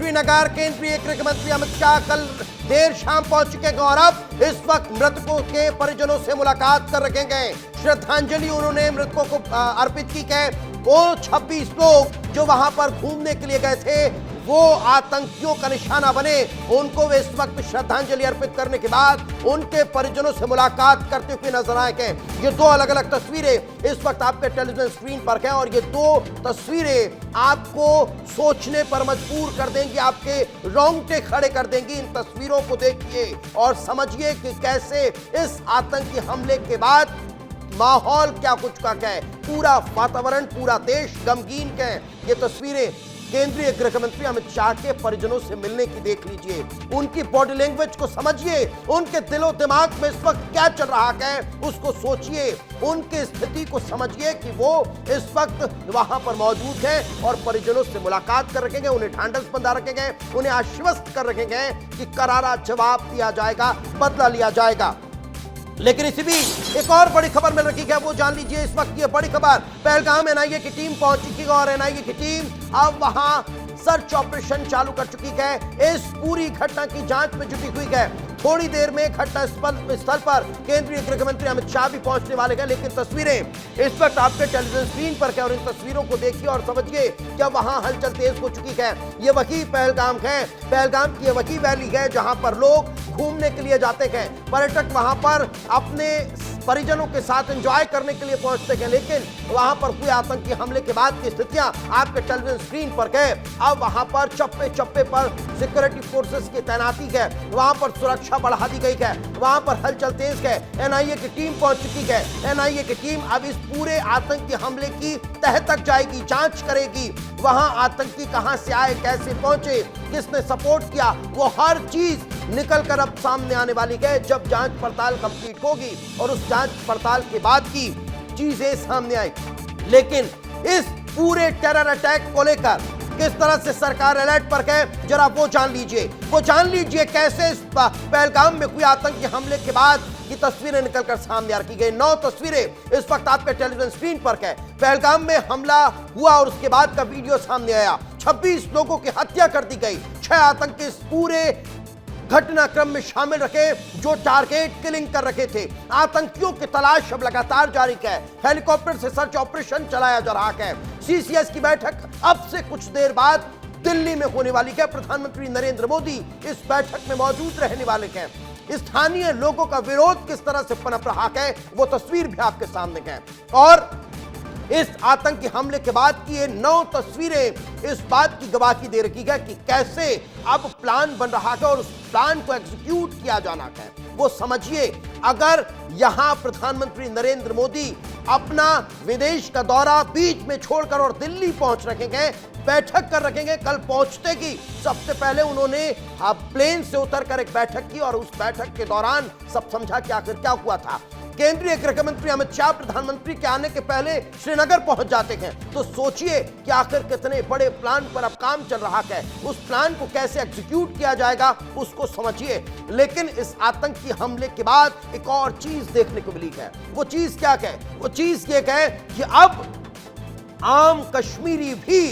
श्रीनगर केंद्रीय गृह मंत्री अमित शाह कल देर शाम पहुंच चुके हैं और अब इस वक्त मृतकों के परिजनों से मुलाकात कर रखेंगे। श्रद्धांजलि उन्होंने मृतकों को अर्पित की है। वो 26 लोग जो वहां पर घूमने के लिए गए थे, वो आतंकियों का निशाना बने, उनको वे इस वक्त श्रद्धांजलि अर्पित करने के बाद उनके परिजनों से मुलाकात करते हुए नजर आए हैं। ये दो अलग अलग तस्वीरें इस वक्त आपके टेलीविजन स्क्रीन पर हैं और ये दो तस्वीरें आपको सोचने पर मजबूर कर देंगी, आपके रोंगटे खड़े कर देंगी। इन तस्वीरों को देखिए और समझिए कि कैसे इस आतंकी हमले के बाद माहौल क्या कुछ का है, पूरा वातावरण, पूरा देश गमगीन है। ये तस्वीरें केंद्रीय गृह मंत्री अमित शाह के परिजनों से मिलने की देख लीजिए, उनकी बॉडी लैंग्वेज को समझिए, उनके दिलो दिमाग में इस वक्त क्या चल रहा है उसको सोचिए, उनकी स्थिति को समझिए कि वो इस वक्त वहां पर मौजूद हैं और परिजनों से मुलाकात कर रखेंगे, उन्हें ढांढस बंधा रखेंगे, उन्हें आश्वस्त कर रखेंगे कि करारा जवाब दिया जाएगा, बदला लिया जाएगा। लेकिन इसी बीच एक और बड़ी खबर मिल रही है, वो जान लीजिए इस वक्त ये बड़ी खबर। पहलगाम एनआईए की टीम पहुंच चुकी है और एनआईए की टीम अब वहां सर्च ऑपरेशन चालू कर चुकी है। इस पूरी घटना की जांच में जुटी हुई है। थोड़ी देर में घटना स्थल पर केंद्रीय गृह मंत्री अमित शाह भी पहुंचने वाले हैं। लेकिन तस्वीरें इस वक्त आपके टेलीविजन स्क्रीन पर है और इन तस्वीरों को देखिए और समझिए क्या वहां हलचल तेज हो चुकी है। ये वही पहलगाम है, पहलगाम की ये वही वैली है जहां पर लोग घूमने के लिए जाते हैं, पर्यटक वहां पर अपने परिजनों के साथ एंजॉय करने के लिए पहुंचते हैं। लेकिन वहां पर हुए आतंकी हमले के बाद की स्थितियां आपके टेलीविजन स्क्रीन पर है। अब वहां पर चप्पे चप्पे पर सिक्योरिटी फोर्सेस की तैनाती है, वहां पर सुरक्षा बढ़ा दी गई है, वहां पर हलचल तेज है। एनआईए की टीम पहुंच चुकी है। एनआईए की टीम अब इस पूरे आतंकी हमले की तह तक जाएगी, जांच करेगी, वहां आतंकी कहां से आए, कैसे पहुंचे, किसने सपोर्ट किया, वो हर चीज निकल कर अब सामने आने वाली है जब जांच पड़ताल कंप्लीट होगी और उस जांच पड़ताल के बाद की चीजें सामने आएगी। लेकिन इस पूरे टेरर अटैक को लेकर किस तरह से सरकार अलर्ट पर है, जरा वो जान लीजिए कैसे इस पहलगाम में हुए आतंकी हमले के बाद की तस्वीरें निकलकर सामने आ रखी गई। 9 तस्वीरें इस वक्त आपके टेलीविजन स्क्रीन पर है। पहलगाम में हमला हुआ और उसके बाद का वीडियो सामने आया। 26 लोगों की हत्या कर दी गई। 6 आतंकी इस पूरे घटनाक्रम में शामिल रखे जो टारगेट किलिंग कर रखे थे। आतंकियों की तलाश अब लगातार जारी है। हेलीकॉप्टर से सर्च ऑपरेशन चलाया जा रहा है। सीसीएस की बैठक अब से कुछ देर बाद दिल्ली में होने वाली है। प्रधानमंत्री नरेंद्र मोदी इस बैठक में मौजूद रहने वाले हैं। स्थानीय लोगों का विरोध किस तरह से पनप रहा है वो तस्वीर भी आपके सामने है और इस आतंकी हमले के बाद की ये 9 तस्वीरें इस बात की गवाही दे रही है कि कैसे अब प्लान बन रहा है और उस प्लान को एग्जीक्यूट किया जाना है। वो समझिए, अगर यहां प्रधानमंत्री नरेंद्र मोदी अपना विदेश का दौरा बीच में छोड़कर और दिल्ली पहुंच रखेंगे, बैठक कर रखेंगे, कल पहुंचते की सबसे पहले उन्होंने प्लेन से उतरकर एक बैठक की और उस बैठक के दौरान सब समझा कि आखिर क्या हुआ था। केंद्रीय गृह मंत्री अमित शाह प्रधानमंत्री के आने के पहले श्रीनगर पहुंच जाते हैं, तो सोचिए कि आखिर कितने बड़े प्लान पर अब काम चल रहा है। उस प्लान को कैसे एग्जीक्यूट किया जाएगा उसको समझिए। लेकिन इस आतंकी हमले के बाद एक और चीज देखने को मिली है। वो चीज क्या है? वो चीज ये है कि अब आम कश्मीरी भी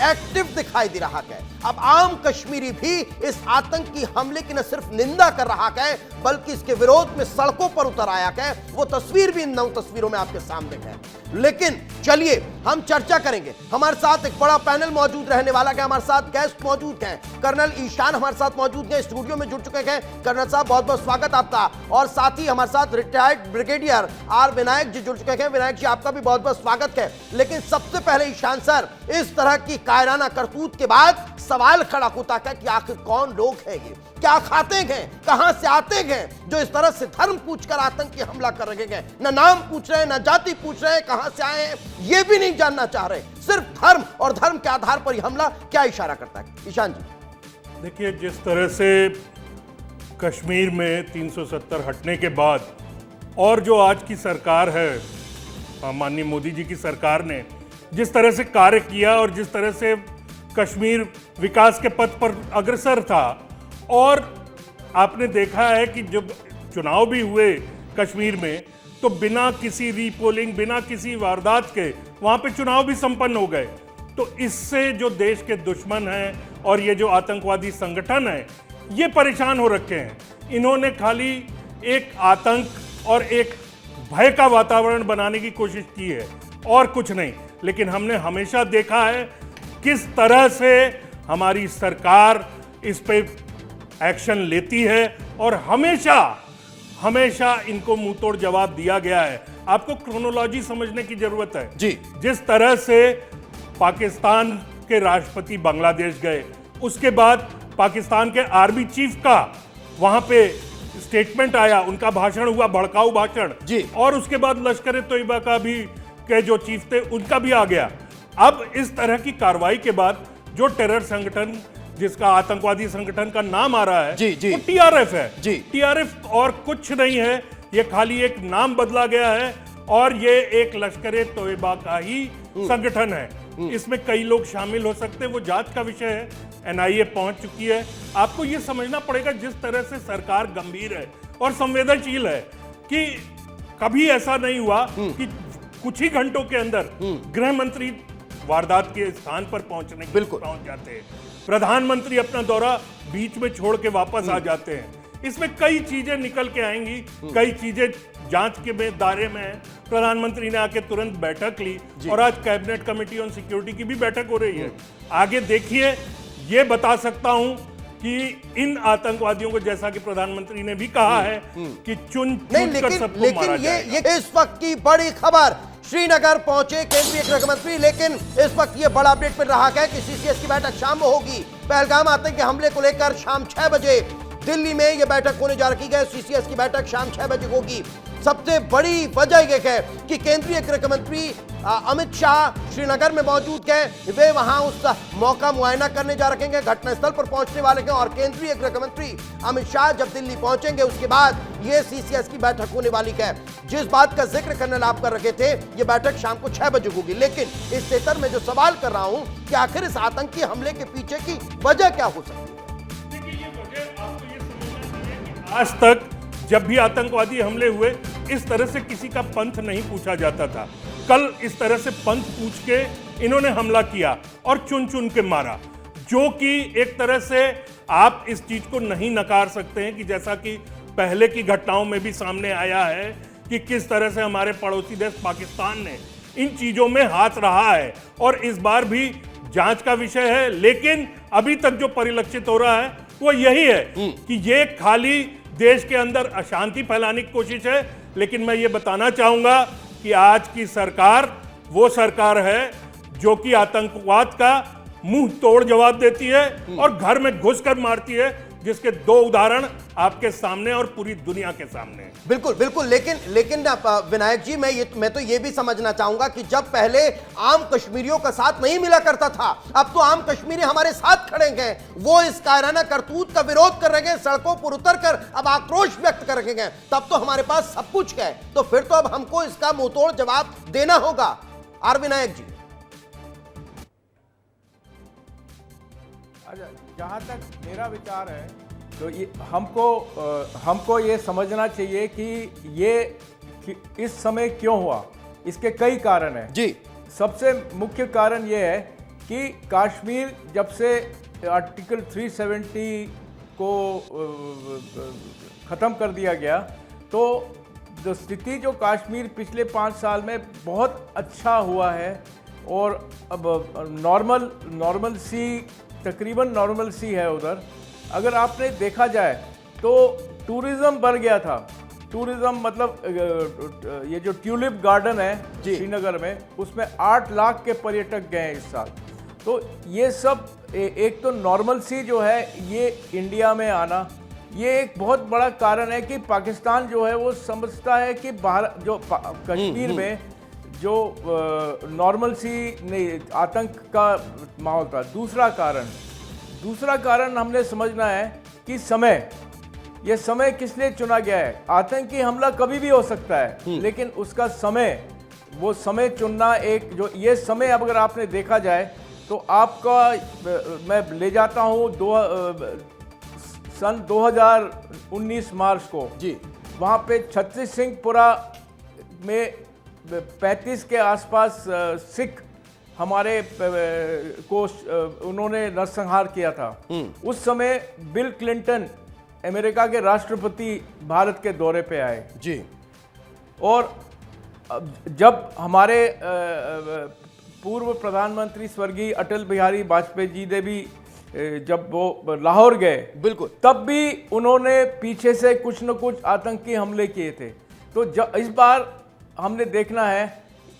एक्टिव दिखाई दे रहा है। अब आम कश्मीरी भी इस आतंकी हमले की न सिर्फ निंदा कर रहा है बल्कि इसके विरोध में सड़कों पर उतर आया है। वो तस्वीर भी इन 9 तस्वीरों में आपके सामने है। लेकिन चलिए हम चर्चा करेंगे। हमारे साथ एक बड़ा पैनल मौजूद रहने वाला है। हमारे साथ गेस्ट मौजूद हैं। कर्नल ईशान हमारे साथ मौजूद हैं, स्टूडियो में जुड़ चुके हैं। कर्नल साहब बहुत बहुत स्वागत आपका। और साथ ही हमारे साथ रिटायर्ड ब्रिगेडियर आर विनायक जी जुड़ चुके हैं। विनायक जी आपका भी बहुत बहुत स्वागत है। लेकिन सबसे पहले ईशान सर, इस तरह की कायराना करतूत के बाद सवाल खड़ा होता है कि आखिर कौन लोग हैं ये, क्या खाते हैं, कहां से आते हैं जो इस तरह से धर्म पूछकर आतंकी हमला कर रहे हैं। न नाम पूछ रहे हैं, न जाति पूछ रहे हैं, कहां से आए हैं ये भी नहीं जानना चाह रहे, सिर्फ धर्म और धर्म के आधार पर यह हमला क्या इशारा करता है? ईशान जी देखिए, जिस तरह से कश्मीर में 370 हटने के बाद और जो आज की सरकार है, माननीय मोदी जी की सरकार ने जिस तरह से कार्य किया और जिस तरह से कश्मीर विकास के पथ पर अग्रसर था, और आपने देखा है कि जब चुनाव भी हुए कश्मीर में तो बिना किसी रीपोलिंग, बिना किसी वारदात के वहां पे चुनाव भी संपन्न हो गए। तो इससे जो देश के दुश्मन हैं और ये जो आतंकवादी संगठन है ये परेशान हो रखे हैं। इन्होंने खाली एक आतंक और एक भय का वातावरण बनाने की कोशिश की है और कुछ नहीं। लेकिन हमने हमेशा देखा है किस तरह से हमारी सरकार इस पे एक्शन लेती है और हमेशा इनको मुंहतोड़ जवाब दिया गया है। आपको क्रोनोलॉजी समझने की जरूरत है जी। जिस तरह से पाकिस्तान के राष्ट्रपति बांग्लादेश गए, उसके बाद पाकिस्तान के आर्मी चीफ का वहां पे स्टेटमेंट आया, उनका भाषण हुआ, भड़काऊ भाषण जी। और उसके बाद लश्कर तोयबा का भी के जो चीफ थे उनका भी आ गया। अब इस तरह की कार्रवाई के बाद जो टेरर संगठन जिसका आतंकवादी संगठन का नाम आ रहा है जी, जी। वो टीआरएफ है जी। टीआरएफ और कुछ नहीं है, ये खाली एक नाम बदला गया है और ये एक लश्कर तोयबा का ही संगठन है। इसमें कई लोग शामिल हो सकते हैं, वो जांच का विषय है, एनआईए पहुंच चुकी है। आपको ये समझना पड़ेगा जिस तरह से सरकार गंभीर है और संवेदनशील है कि कभी ऐसा नहीं हुआ कि कुछ ही घंटों के अंदर गृह मंत्री वारदात के स्थान पर पहुंच जाते हैं, प्रधानमंत्री अपना दौरा बीच में छोड़ के वापस आ जाते हैं। इसमें कई चीजें निकल के आएंगी, कई चीजें जांच के दायरे में है। प्रधानमंत्री ने आके तुरंत बैठक ली और आज कैबिनेट कमेटी ऑन सिक्योरिटी की भी बैठक हो रही है। आगे देखिए, ये बता सकता हूं कि इन आतंकवादियों को, जैसा कि प्रधानमंत्री ने भी कहा है कि चुन कर सबको मारा जाएगा। ये इस वक्त की बड़ी खबर, श्रीनगर पहुंचे केंद्रीय गृह मंत्री, लेकिन इस वक्त ये बड़ा अपडेट मिल रहा है कि सीसीएस की बैठक शाम में होगी। पहलगाम आतंकी हमले को लेकर शाम 6 बजे दिल्ली में यह बैठक होने जा रही है। सीसीएस की बैठक शाम 6 बजे होगी। सबसे बड़ी वजह यह है कि केंद्रीय गृह मंत्री अमित शाह श्रीनगर में मौजूद हैं। वे वहां उस मौका मुआयना करने जा रहे हैं, घटनास्थल पर पहुंचने वाले हैं और केंद्रीय गृह मंत्री अमित शाह जब दिल्ली पहुंचेंगे उसके बाद यह सीसीएस की बैठक होने वाली है। जिस बात का जिक्र कर्नल आप कर रहे थे, यह बैठक शाम को 6 बजे होगी। लेकिन इस सेतर में जो सवाल कर रहा हूं कि आखिर इस आतंकी हमले के पीछे की वजह क्या हो सकती है? आज तक जब भी आतंकवादी हमले हुए इस तरह से किसी का पंथ नहीं पूछा जाता था। कल इस तरह से पंथ पूछ के इन्होंने हमला किया और चुन चुन के मारा, जो कि एक तरह से आप इस चीज को नहीं नकार सकते हैं कि जैसा कि पहले की घटनाओं में भी सामने आया है कि किस तरह से हमारे पड़ोसी देश पाकिस्तान ने इन चीजों में हाथ रहा है और इस बार भी जांच का विषय है। लेकिन अभी तक जो परिलक्षित हो रहा है वो यही है कि ये खाली देश के अंदर अशांति फैलाने की कोशिश है। लेकिन मैं ये बताना चाहूंगा कि आज की सरकार वो सरकार है जो कि आतंकवाद का मुंह तोड़ जवाब देती है और घर में घुसकर मारती है, जिसके 2 उदाहरण आपके सामने और पूरी दुनिया के सामने हैं। बिल्कुल बिल्कुल। लेकिन विनायक जी, मैं तो ये भी समझना चाहूंगा कि जब पहले आम कश्मीरियों का साथ नहीं मिला करता था, अब तो आम कश्मीरी हमारे साथ खड़े हैं। वो इस कायराना करतूत का विरोध कर रहे हैं, सड़कों पर उतरकर अब आक्रोश व्यक्त कर रहे हैं। तब तो हमारे पास सब कुछ है, तो फिर तो अब हमको इसका मुंहतोड़ जवाब देना होगा। आर विनायक जी, जहाँ तक मेरा विचार है तो ये हमको ये समझना चाहिए कि इस समय क्यों हुआ। इसके कई कारण हैं जी। सबसे मुख्य कारण ये है कि कश्मीर जब से आर्टिकल 370 को ख़त्म कर दिया गया, तो जो स्थिति जो कश्मीर पिछले 5 साल में बहुत अच्छा हुआ है और अब नॉर्मल सी, तकरीबन नॉर्मल सी है उधर। अगर आपने देखा जाए तो टूरिज़्म बढ़ गया था। टूरिज़्म मतलब ये जो ट्यूलिप गार्डन है श्रीनगर में, उसमें 8 लाख के पर्यटक गए इस साल। तो ये सब एक तो नॉर्मल सी जो है ये इंडिया में आना, ये एक बहुत बड़ा कारण है कि पाकिस्तान जो है वो समझता है कि कश्मीर में जो नॉर्मल सी आतंक का माहौल था। दूसरा कारण हमने समझना है कि ये समय किस लिए चुना गया है। आतंकी हमला कभी भी हो सकता है, लेकिन उसका वो समय चुनना एक जो ये समय, अब अगर आपने देखा जाए तो आपका मैं ले जाता हूँ सन 2019 मार्च को जी, वहाँ पे छत्तीस सिंहपुरा में 35 के आसपास सिख हमारे उन्होंने नरसंहार किया था, उस समय बिल क्लिंटन अमेरिका के राष्ट्रपति भारत के दौरे पे आए जी। और जब हमारे पूर्व प्रधानमंत्री स्वर्गीय अटल बिहारी वाजपेयी जी ने भी जब वो लाहौर गए, बिल्कुल, तब भी उन्होंने पीछे से कुछ न कुछ आतंकी हमले किए थे। तो इस बार हमने देखना है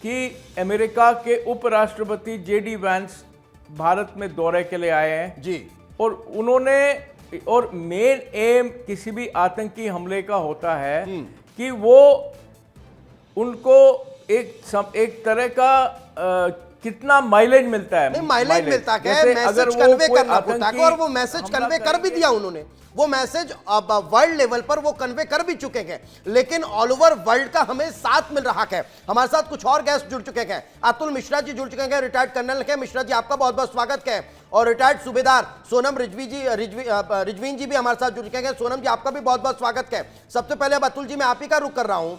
कि अमेरिका के उपराष्ट्रपति जेडी वैंस भारत में दौरे के लिए आए हैं जी। और और मेन एम किसी भी आतंकी हमले का होता है कि वो उनको एक तरह का कितना माइलेज मिलता है। नहीं, माइलेज मिलता है, मैसेज कन्वे करना होता है, और वो मैसेज कन्वे कर भी दिया उन्होंने। वो मैसेज अब वर्ल्ड लेवल पर वो कन्वे कर भी चुके हैं, लेकिन ऑल ओवर वर्ल्ड का हमें साथ मिल रहा है। हमारे साथ कुछ और गेस्ट जुड़ चुके हैं। अतुल मिश्रा जी जुड़ चुके हैं, रिटायर्ड कर्नल हैं। मिश्रा जी, आपका बहुत बहुत स्वागत है। और रिटायर्ड सूबेदार सोनम रिजवीन जी भी हमारे साथ जुड़ चुके हैं। सोनम जी, आपका भी बहुत बहुत स्वागत है। सबसे पहले अब अतुल जी, मैं आप ही का रुख कर रहा हूं।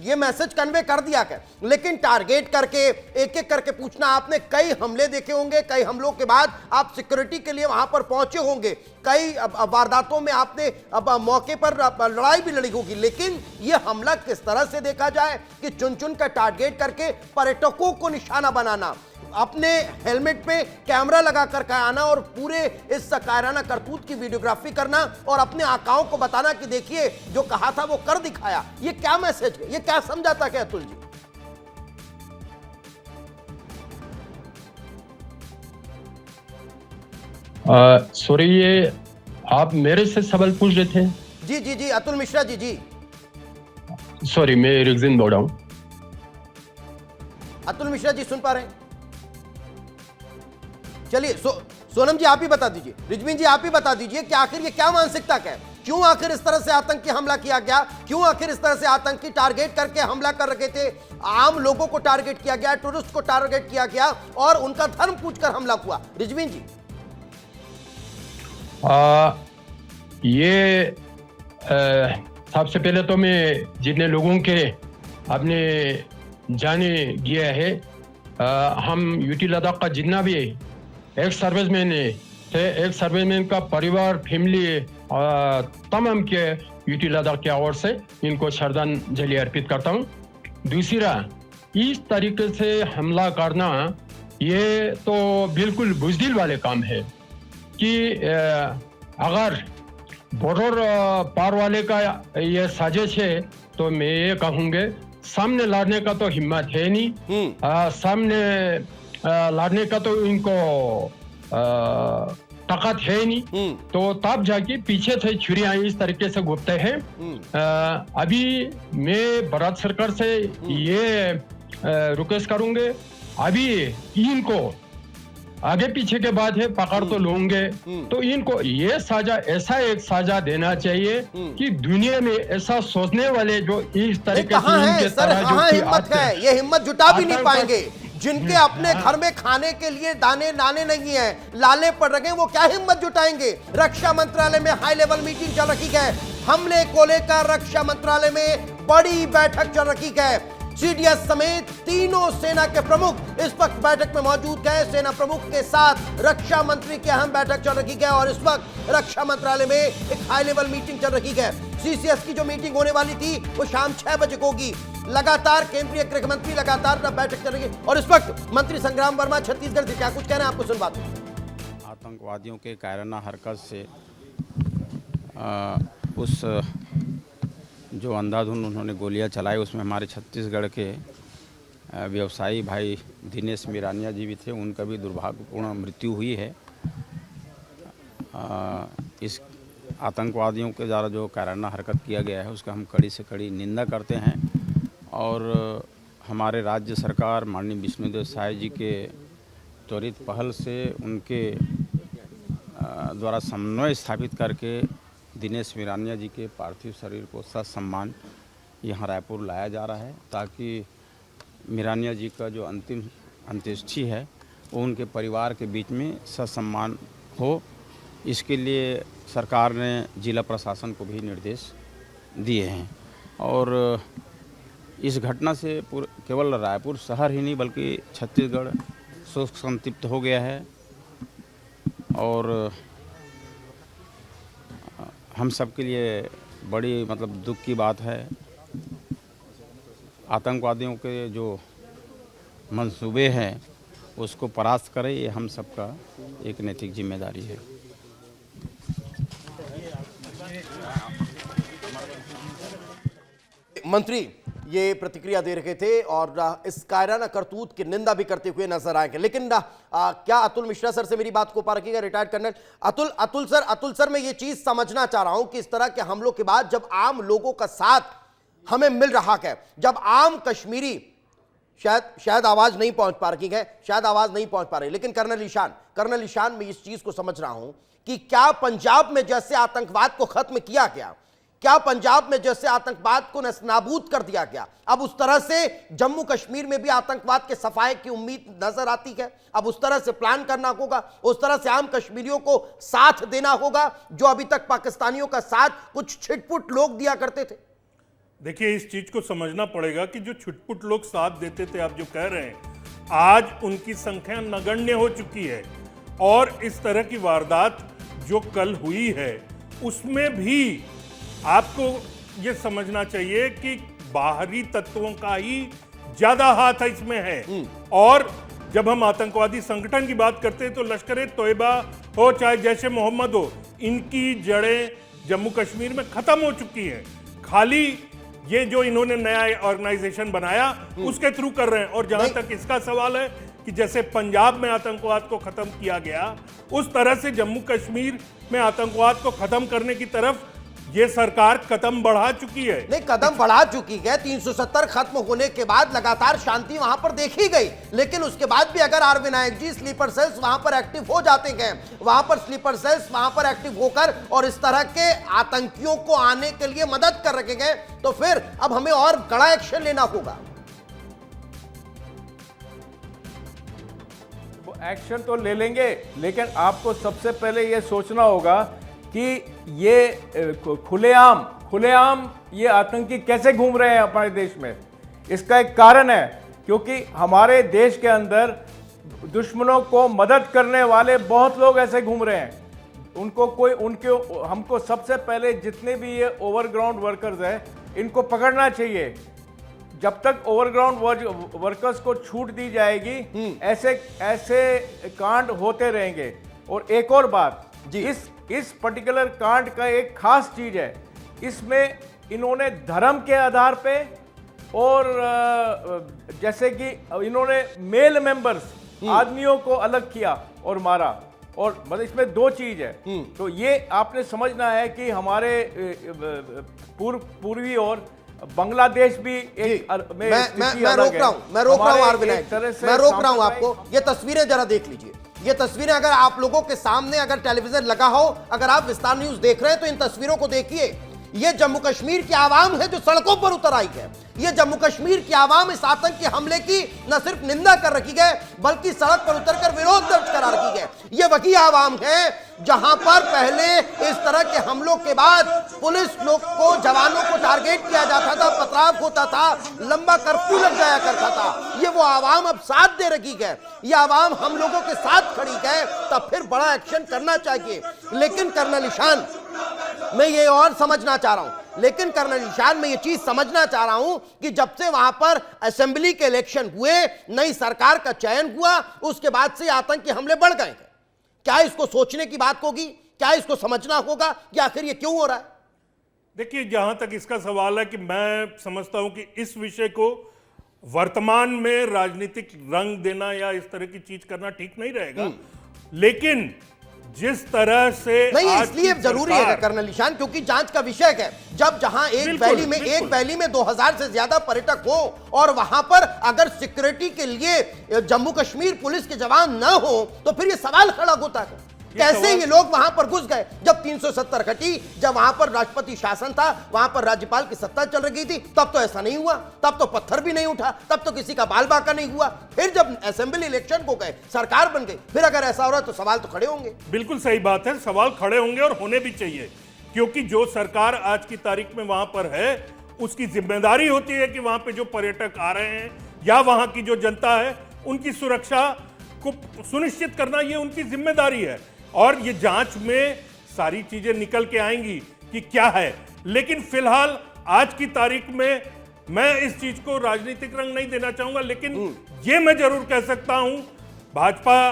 ये मैसेज कन्वे कर दिया है, लेकिन टारगेट करके एक एक करके पूछना, आपने कई हमले देखे होंगे, कई हमलों के बाद आप सिक्योरिटी के लिए वहां पर पहुंचे होंगे, कई वारदातों में आपने अब मौके पर लड़ाई भी लड़ी होगी, लेकिन यह हमला किस तरह से देखा जाए कि चुन चुन कर टारगेट करके पर्यटकों को निशाना बनाना, अपने हेलमेट पे कैमरा लगाकर आना और पूरे इस कायराना करतूत की वीडियोग्राफी करना और अपने आकाओं को बताना कि देखिए जो कहा था वो कर दिखाया, ये क्या मैसेज है, ये क्या समझाता है अतुल जी? सॉरी, ये आप मेरे से सवाल पूछ रहे थे? जी जी जी, अतुल मिश्रा जी। जी सॉरी, मैं रिगजिन बोल रहा हूं। अतुल मिश्रा जी सुन पा रहे हैं? चलिए सोनम जी आप ही बता दीजिए, रिजवीन जी आप ही बता दीजिए कि आखिर ये क्या मानसिकता है, क्यों आखिर इस तरह से आतंकी हमला किया गया, क्यों आखिर इस तरह से आतंकी टारगेट करके हमला कर रखे थे, आम लोगों को टारगेट किया गया, टूरिस्ट को टारगेट किया गया और उनका धर्म पूछकर हमला हुआ। रिजवीन जी। ये सबसे पहले तो मैं जितने लोगों के आपने जाने गया है, हम यूटी लद्दाख का जितना भी एक सर्विसमैन थे, एक सर्विसमैन का परिवार, फैमिली, तमाम के यूटी लद्दाख की ओर से इनको श्रद्धांजलि अर्पित करता हूँ। दूसरा, इस तरीके से हमला करना ये तो बिल्कुल बुज़दिल वाले काम है कि अगर बॉर्डर पार वाले का ये साजिश है तो मैं ये कहूँगा, सामने लड़ने का तो हिम्मत है नहीं, सामने लड़ने का तो इनको ताकत है नहीं, तो तब जाके पीछे से छुरियां इस तरीके से घूमते हैं। अभी मैं भारत सरकार से ये रिक्वेस्ट करूंगे, अभी इनको आगे पीछे के बाद है पकड़ तो लोगे, तो इनको ये साजा, ऐसा एक साजा देना चाहिए कि दुनिया में ऐसा सोचने वाले जो इस तरीके से इनके तरह जो हिम्मत है, ये हिम्मत जुटा भी नहीं पाएंगे। जिनके अपने घर में खाने के लिए दाने नाने नहीं है, लाले पड़ रहे हैं, वो क्या हिम्मत जुटाएंगे? रक्षा मंत्रालय में हाई लेवल मीटिंग चल रखी है, हमले को लेकर रक्षा मंत्रालय में बड़ी बैठक चल रखी है। सीडीएस समेत तीनों सेना के प्रमुख इस वक्त बैठक में मौजूद है। सेना प्रमुख के साथ रक्षा मंत्री की अहम बैठक चल रही है और इस वक्त रक्षा मंत्रालय में एक हाई लेवल मीटिंग चल रही है। सीसीएस की जो मीटिंग होने वाली थी वो शाम 6 बजे को होगी। लगातार केंद्रीय गृह मंत्री लगातार बैठक चल रही है और इस वक्त मंत्री संग्राम वर्मा छत्तीसगढ़ से क्या कुछ कहना है आपको सुनवा दूं। आतंकवादियों के कायराना हरकत से उस जो अंधाधुन उन्होंने गोलियां चलाई उसमें हमारे छत्तीसगढ़ के व्यवसायी भाई दिनेश मिरानिया जी भी थे, उनका भी दुर्भाग्यपूर्ण मृत्यु हुई है। इस आतंकवादियों के द्वारा जो कायराना हरकत किया गया है उसका हम कड़ी से कड़ी निंदा करते हैं और हमारे राज्य सरकार माननीय विष्णुदेव साय जी के त्वरित पहल से उनके द्वारा समन्वय स्थापित करके दिनेश मिरानिया जी के पार्थिव शरीर को ससम्मान यहाँ रायपुर लाया जा रहा है ताकि मिरानिया जी का जो अंतिम अंत्येष्टि है वो उनके परिवार के बीच में ससम्मान हो। इसके लिए सरकार ने जिला प्रशासन को भी निर्देश दिए हैं और इस घटना से केवल रायपुर शहर ही नहीं बल्कि छत्तीसगढ़ शोक संतप्त हो गया है और हम सब के लिए बड़ी मतलब दुख की बात है। आतंकवादियों के जो मंसूबे हैं उसको परास्त करें, ये हम सबका एक नैतिक जिम्मेदारी है। मंत्री ये प्रतिक्रिया दे रहे थे और इस कायराना करतूत की निंदा भी करते हुए नजर आएंगे। लेकिन क्या अतुल मिश्रा सर से मेरी बात को पा रखिएगा, रिटायर्ड कर्नल अतुल सर मैं ये चीज समझना चाह रहा हूं कि इस तरह के हमलों के बाद जब आम लोगों का साथ हमें मिल रहा है, जब आम कश्मीरी शायद आवाज नहीं पहुंच पा रही है, शायद आवाज नहीं पहुंच पा रही, लेकिन कर्नल ईशान मैं इस चीज को समझ रहा हूं कि क्या पंजाब में जैसे आतंकवाद को खत्म किया गया, क्या पंजाब में जैसे आतंकवाद को नाबूद कर दिया गया, अब उस तरह से जम्मू कश्मीर में भी आतंकवाद के सफाए की उम्मीद नजर आती है। अब उस तरह से प्लान करना होगा, उस तरह से आम कश्मीरियों को साथ देना होगा जो अभी तक पाकिस्तानियों का साथ कुछ छिटपुट लोग दिया करते थे। देखिए, इस चीज को समझना पड़ेगा कि जो छुटपुट लोग साथ देते थे, आप जो कह रहे हैं, आज उनकी संख्या नगण्य हो चुकी है। और इस तरह की वारदात जो कल हुई है उसमें भी आपको ये समझना चाहिए कि बाहरी तत्वों का ही ज्यादा हाथ इसमें है। और जब हम आतंकवादी संगठन की बात करते हैं तो लश्कर-ए-तोयबा हो चाहे जैश ए मोहम्मद हो, इनकी जड़ें जम्मू कश्मीर में खत्म हो चुकी हैं। खाली ये जो इन्होंने नया ऑर्गेनाइजेशन बनाया उसके थ्रू कर रहे हैं। और जहां तक इसका सवाल है कि जैसे पंजाब में आतंकवाद को खत्म किया गया, उस तरह से जम्मू कश्मीर में आतंकवाद को खत्म करने की तरफ ये सरकार कदम बढ़ा चुकी है। नहीं, कदम बढ़ा चुकी है। 370 खत्म होने के बाद लगातार शांति वहां पर देखी गई, लेकिन उसके बाद भी अगर R Vinayak ji sleeper cells वहां पर एक्टिव हो जाते हैं, वहां पर स्लीपर सेल्स वहां पर एक्टिव होकर और इस तरह के आतंकियों को आने के लिए मदद कर रखे गए, तो फिर अब हमें और कड़ा एक्शन लेना होगा। वो एक्शन तो ले लेंगे, लेकिन आपको सबसे पहले ये सोचना होगा कि ये खुलेआम ये आतंकी कैसे घूम रहे हैं हमारे देश में। इसका एक कारण है, क्योंकि हमारे देश के अंदर दुश्मनों को मदद करने वाले बहुत लोग ऐसे घूम रहे हैं। हमको सबसे पहले जितने भी ये ओवरग्राउंड वर्कर्स हैं इनको पकड़ना चाहिए। जब तक ओवरग्राउंड वर्कर्स को छूट दी जाएगी, ऐसे कांड होते रहेंगे। और एक और बात, इस पर्टिकुलर कांड का एक खास चीज है, इसमें इन्होंने धर्म के आधार पे और जैसे कि इन्होंने मेल मेंबर्स आदमियों को अलग किया और मारा। और मतलब इसमें दो चीज है। तो ये आपने समझना है कि हमारे पूर्वी और बांग्लादेश भी एक मैं रोक रहा हूं आर विनायक, मैं रोक रहा हूं आपको। ये तस्वीरें जरा देख लीजिए। ये तस्वीरें अगर आप लोगों के सामने अगर टेलीविजन लगा हो, अगर आप विस्तार न्यूज देख रहे हैं तो इन तस्वीरों को देखिए। ये जम्मू कश्मीर की आवाम है जो सड़कों पर उतर आई है। ये जम्मू कश्मीर की आवाम इस आतंकी हमले की न सिर्फ निंदा कर रखी है, बल्कि सड़क पर उतरकर विरोध दर्ज करा रखी है। ये वही आवाम है जहां पर पहले इस तरह के हमलों के बाद पुलिस लोग को, जवानों को टारगेट किया जाता था, पथराव होता था, लंबा कर्फ्यू लग जाया करता था। ये वो आवाम अब साथ दे रखी है। ये आवाम हम लोगों के साथ खड़ी है, तब फिर बड़ा एक्शन करना चाहिए। लेकिन कर्नल ईशान, मैं ये और समझना चाह रहा हूं, लेकिन कर्नल ईशान मैं ये चीज समझना चाह रहा हूं कि जब से वहां पर असेंबली के इलेक्शन हुए, नई सरकार का चयन हुआ, उसके बाद से आतंकी हमले बढ़ गए। क्या इसको सोचने की बात होगी? क्या इसको समझना होगा कि आखिर ये क्यों हो रहा है? देखिए, जहां तक इसका सवाल है कि मैं समझता हूं कि इस विषय को वर्तमान में राजनीतिक रंग देना या इस तरह की चीज करना ठीक नहीं रहेगा। लेकिन जिस तरह से नहीं, इसलिए जरूरी है कर्नल ईशान, क्योंकि जांच का विषय है। जब जहां एक वैली में 2000 से ज्यादा पर्यटक हो और वहां पर अगर सिक्योरिटी के लिए जम्मू कश्मीर पुलिस के जवान न हो, तो फिर ये सवाल खड़ा होता है कैसे ये लोग वहां पर घुस गए। जब 370 घटी, जब वहां पर राष्ट्रपति शासन था, वहां पर राज्यपाल की सत्ता चल रही थी, तब तो ऐसा नहीं हुआ, तब तो पत्थर भी नहीं उठा, तब तो किसी का बाल बांका नहीं हुआ। फिर जब असेंबली इलेक्शन को गए, सरकार बन गई, फिर अगर ऐसा हो रहा है तो सवाल तो खड़े होंगे। बिल्कुल सही बात है, सवाल खड़े होंगे और होने भी चाहिए, क्योंकि जो सरकार आज की तारीख में वहां पर है, उसकी जिम्मेदारी होती है कि वहां पे जो पर्यटक आ रहे हैं या वहां की जो जनता है, उनकी सुरक्षा को सुनिश्चित करना ये उनकी जिम्मेदारी है, और ये जांच में सारी चीजें निकल के आएंगी कि क्या है। लेकिन फिलहाल आज की तारीख में मैं इस चीज को राजनीतिक रंग नहीं देना चाहूंगा, लेकिन ये मैं जरूर कह सकता हूं, भाजपा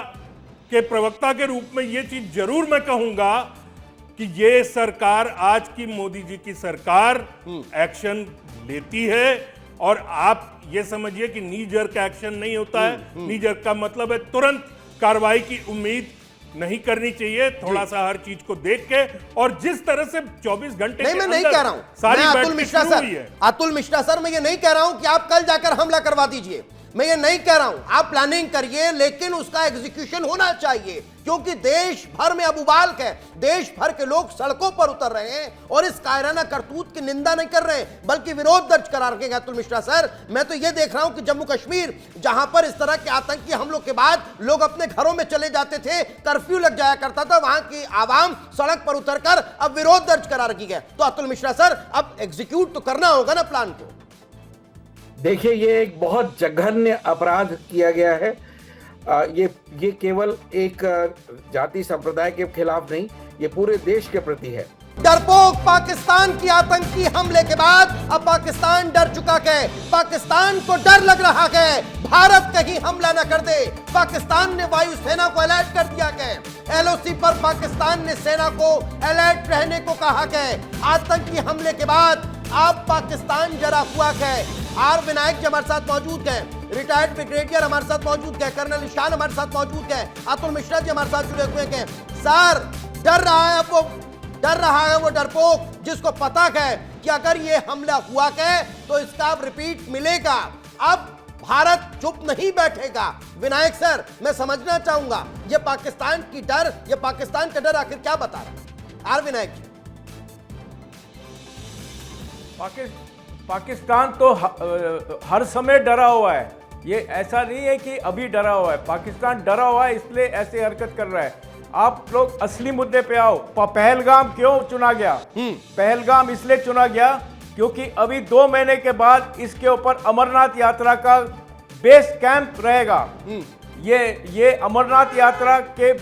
के प्रवक्ता के रूप में ये चीज जरूर मैं कहूंगा कि ये सरकार, आज की मोदी जी की सरकार एक्शन लेती है। और आप ये समझिए कि नी जर्क एक्शन नहीं होता है। नी जर्क का मतलब है तुरंत कार्रवाई की उम्मीद नहीं करनी चाहिए, थोड़ा सा हर चीज को देख के। और जिस तरह से 24 घंटे नहीं, मैं नहीं कह रहा हूं, सारी अतुल मिश्रा सर, अतुल मिश्रा सर, मैं ये नहीं कह रहा हूं कि आप कल जाकर हमला करवा दीजिए, मैं ये नहीं कह रहा हूं, आप प्लानिंग करिए, लेकिन उसका एग्जीक्यूशन होना चाहिए, क्योंकि देश भर में अब उबाल है, देश भर के लोग सड़कों पर उतर रहे हैं और इस कायराना करतूत की निंदा नहीं कर रहे हैं, बल्कि विरोध दर्ज करा रखेंगे। अतुल मिश्रा सर, मैं तो ये देख रहा हूं कि जम्मू कश्मीर, जहां पर इस तरह के आतंकी हमलों के बाद लोग अपने घरों में चले जाते थे, कर्फ्यू लग जाया करता था, वहां की आवाम सड़क पर उतरकर अब विरोध दर्ज करा रखी है। तो अतुल मिश्रा सर, अब एग्जीक्यूट तो करना होगा ना प्लान को। देखिए, ये एक बहुत जघन्य अपराध किया गया है। ये केवल एक जाति संप्रदाय के खिलाफ नहीं, ये पूरे देश के प्रति है। डरपोक पाकिस्तान की आतंकी हमले के बाद अब पाकिस्तान डर चुका है। पाकिस्तान को डर लग रहा है भारत कहीं हमला न कर दे। पाकिस्तान ने वायुसेना को अलर्ट कर दिया है। एलओसी पर पाकिस्तान ने सेना को अलर्ट रहने को कहा है। आतंकी हमले के बाद अब पाकिस्तान डरा हुआ है। आर विनायक जी हमारे साथ मौजूद हैं, रिटायर्ड ब्रिगेडियर हमारे साथ मौजूद है, कर्नल ईशान हमारे साथ मौजूद है, अतुल मिश्रा जी हमारे साथ जुड़े हुए हैं। सर, डर रहा है वो डरपोक, जिसको पता है कि अगर ये हमला हुआ है तो इसका रिपीट मिलेगा। अब भारत चुप नहीं बैठेगा। विनायक सर, मैं समझना चाहूंगा, ये पाकिस्तान की डर, ये पाकिस्तान का डर आखिर क्या बता रहा है? आर विनायक जी। पाकिस्तान तो हर समय डरा हुआ है। ये ऐसा नहीं है कि अभी डरा हुआ है। पाकिस्तान डरा हुआ है, इसलिए ऐसे हरकत कर रहा है। आप लोग असली मुद्दे पे आओ। पहलगाम क्यों चुना गया? पहलगाम इसलिए चुना गया क्योंकि अभी 2 महीने के बाद इसके ऊपर अमरनाथ यात्रा का बेस कैंप रहेगा। ये अमरनाथ यात्रा के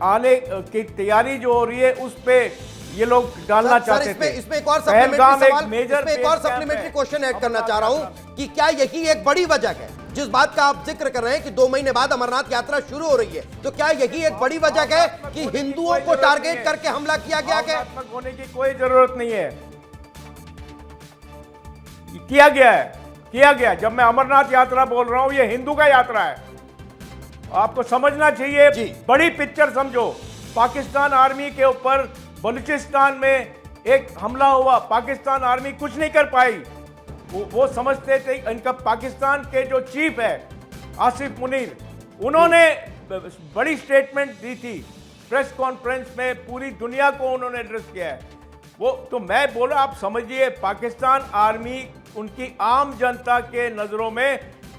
आने की तैयारी जो हो रही है, उस पे ये लोग डालना चाहते थे। इसमें एक और सप्लीमेंट्री क्वेश्चन ऐड करना चाह रहा हूं कि क्या यही एक बड़ी वजह है, जिस बात का आप जिक्र कर रहे हैं कि 2 महीने बाद अमरनाथ यात्रा शुरू हो रही है, तो क्या यही एक बड़ी वजह है कि हिंदुओं को टारगेट करके हमला किया गया है? होने की कोई जरूरत नहीं है। किया गया। जब मैं अमरनाथ यात्रा बोल रहा हूं, ये हिंदू का यात्रा है। आपको समझना चाहिए, बड़ी पिक्चर समझो। पाकिस्तान आर्मी के ऊपर बलूचिस्तान में एक हमला हुआ, पाकिस्तान आर्मी कुछ नहीं कर पाई। वो समझते थे, इनका पाकिस्तान के जो चीफ है आसिफ मुनीर, उन्होंने बड़ी स्टेटमेंट दी थी प्रेस कॉन्फ्रेंस में, पूरी दुनिया को उन्होंने एड्रेस किया है। वो तो मैं बोला, आप समझिए, पाकिस्तान आर्मी, उनकी आम जनता के नजरों में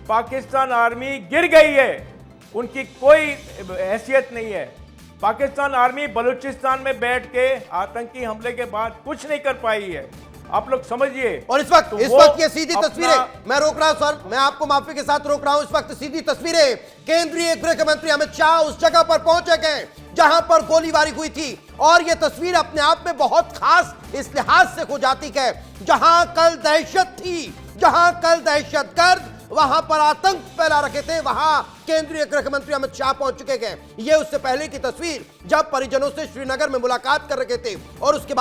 पाकिस्तान आर्मी गिर गई है, उनकी कोई हैसियत नहीं है। पाकिस्तान आर्मी बलूचिस्तान में बैठ के आतंकी हमले के बाद कुछ नहीं कर पाई है, आप लोग समझिए। और इस वक्त ये सीधी तस्वीरें, मैं रोक रहा हूं सर, मैं आपको माफी के साथ रोक रहा हूं। इस वक्त सीधी तस्वीरें, केंद्रीय गृह मंत्री अमित शाह उस जगह पर पहुंचे गए जहां पर गोलीबारी हुई थी, और यह तस्वीर अपने आप में बहुत खास इस लिहाज से हो जाती है, जहां कल दहशत थी, जहां कल दहशतगर्द वहां पर आतंक फैला रखे थे, वहां केंद्रीय गृह मंत्री अमित शाह पहुंच चुके हैं। यह उससे पहले की तस्वीर जब परिजनों से श्रीनगर में मुलाकात कर रखे थे, और उसके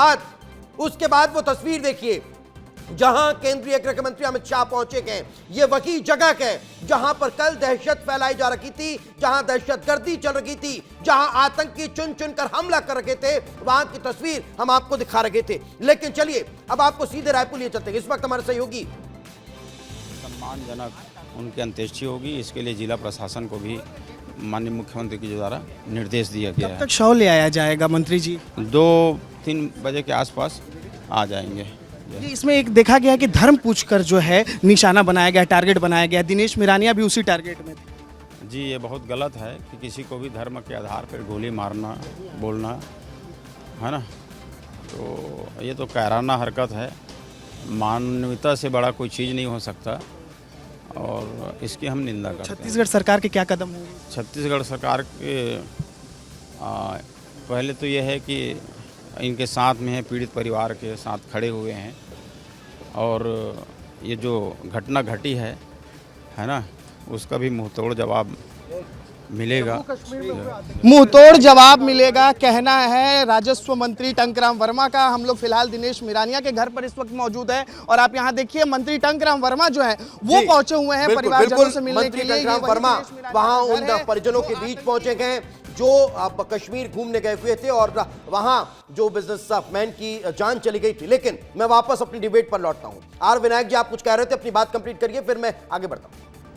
बाद वो तस्वीर देखिए जहां केंद्रीय गृह मंत्री अमित शाह पहुंचे गए। ये वही जगह है जहां पर कल दहशत फैलाई जा रही थी, जहां दहशतगर्दी चल रही थी, जहां आतंकी चुन चुनकर हमला कर रखे थे, वहां की तस्वीर हम आपको दिखा रहे थे। लेकिन चलिए अब आपको सीधे रायपुर लिए चलते हैं। इस वक्त हमारे सहयोगी, सम्मानजनक उनकी अंत्येष्टि होगी, इसके लिए जिला प्रशासन को भी माननीय मुख्यमंत्री के द्वारा निर्देश दिया गया है। कब तक शव ले आया जाएगा मंत्री जी? 2-3 बजे के आसपास आ जाएंगे। जी, इसमें एक देखा गया कि धर्म पूछकर जो है निशाना बनाया गया, टारगेट बनाया गया। दिनेश मिरानिया भी उसी टारगेट में थे। जी, ये बहुत गलत है कि किसी को भी धर्म के आधार पर गोली मारना, बोलना, है ना, तो ये तो कायराना हरकत है। मानवता से बड़ा कोई चीज़ नहीं हो सकता। और इसकी हम निंदा करते हैं। छत्तीसगढ़ सरकार के क्या कदम होंगे? छत्तीसगढ़ सरकार के पहले तो यह है कि इनके साथ में है, पीड़ित परिवार के साथ खड़े हुए हैं और ये जो घटना घटी है ना, उसका भी मुंहतोड़ जवाब मिलेगा। मुंहतोड़ जवाब मिलेगा, कहना है राजस्व मंत्री टंकराम वर्मा का। हम लोग फिलहाल दिनेश मिरानिया के घर पर इस वक्त मौजूद है और आप यहां देखिए मंत्री टंकराम वर्मा जो है वो पहुंचे हुए हैं परिवारजनों से मिलने के लिए। टंकराम वर्मा वहां उन परिजनों के बीच पहुंचे गए जो अब कश्मीर घूमने गए हुए थे और वहां जो बिजनेसमैन की जान चली गई थी। लेकिन मैं वापस अपनी डिबेट पर लौटता हूं। आर विनायक जी, आप कुछ कह रहे थे, अपनी बात कंप्लीट करिए, फिर मैं आगे बढ़ता हूं।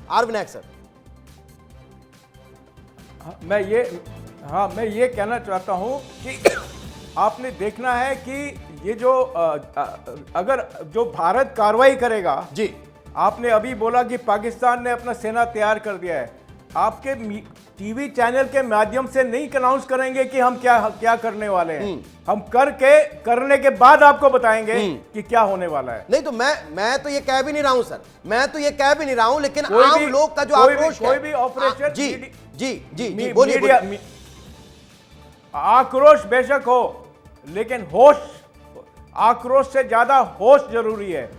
R Vinayak sir. मैं ये कहना चाहता हूं कि आपने देखना है कि ये जो अगर जो भारत कार्रवाई करेगा जी, आपने अभी बोला कि पाकिस्तान ने अपना सेना तैयार कर दिया है, आपके टीवी चैनल के माध्यम से नहीं अनाउंस करेंगे कि हम क्या करने वाले हैं। हम करने के बाद आपको बताएंगे कि क्या होने वाला है। नहीं तो मैं तो ये कह भी नहीं रहा हूं सर, मैं तो ये कह भी नहीं रहा हूं, लेकिन आम लोग का जो आक्रोश है, कोई भी ऑपरेशन जी जी जी जी बोलिए। आक्रोश बेशक हो, लेकिन होश, आक्रोश से ज्यादा होश जरूरी है।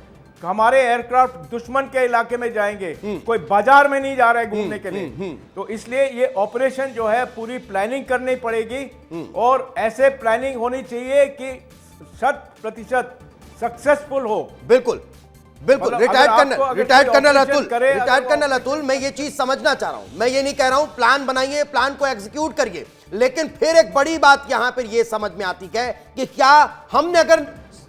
हमारे एयरक्राफ्ट दुश्मन के इलाके में जाएंगे, कोई बाजार में नहीं जा रहा है घूमने के लिए। तो इसलिए ये ऑपरेशन जो है पूरी प्लानिंग करनी पड़ेगी और ऐसे प्लानिंग होनी चाहिए कि 100% सक्सेसफुल हो। बिल्कुल बिल्कुल। रिटायर्ड कर्नल अतुल, मैं ये चीज समझना चाह रहा हूं। मैं ये नहीं कह रहा हूं प्लान बनाइए, प्लान को एग्जीक्यूट करिए, लेकिन फिर एक बड़ी बात यहां पर यह समझ में आती है कि क्या हमने अगर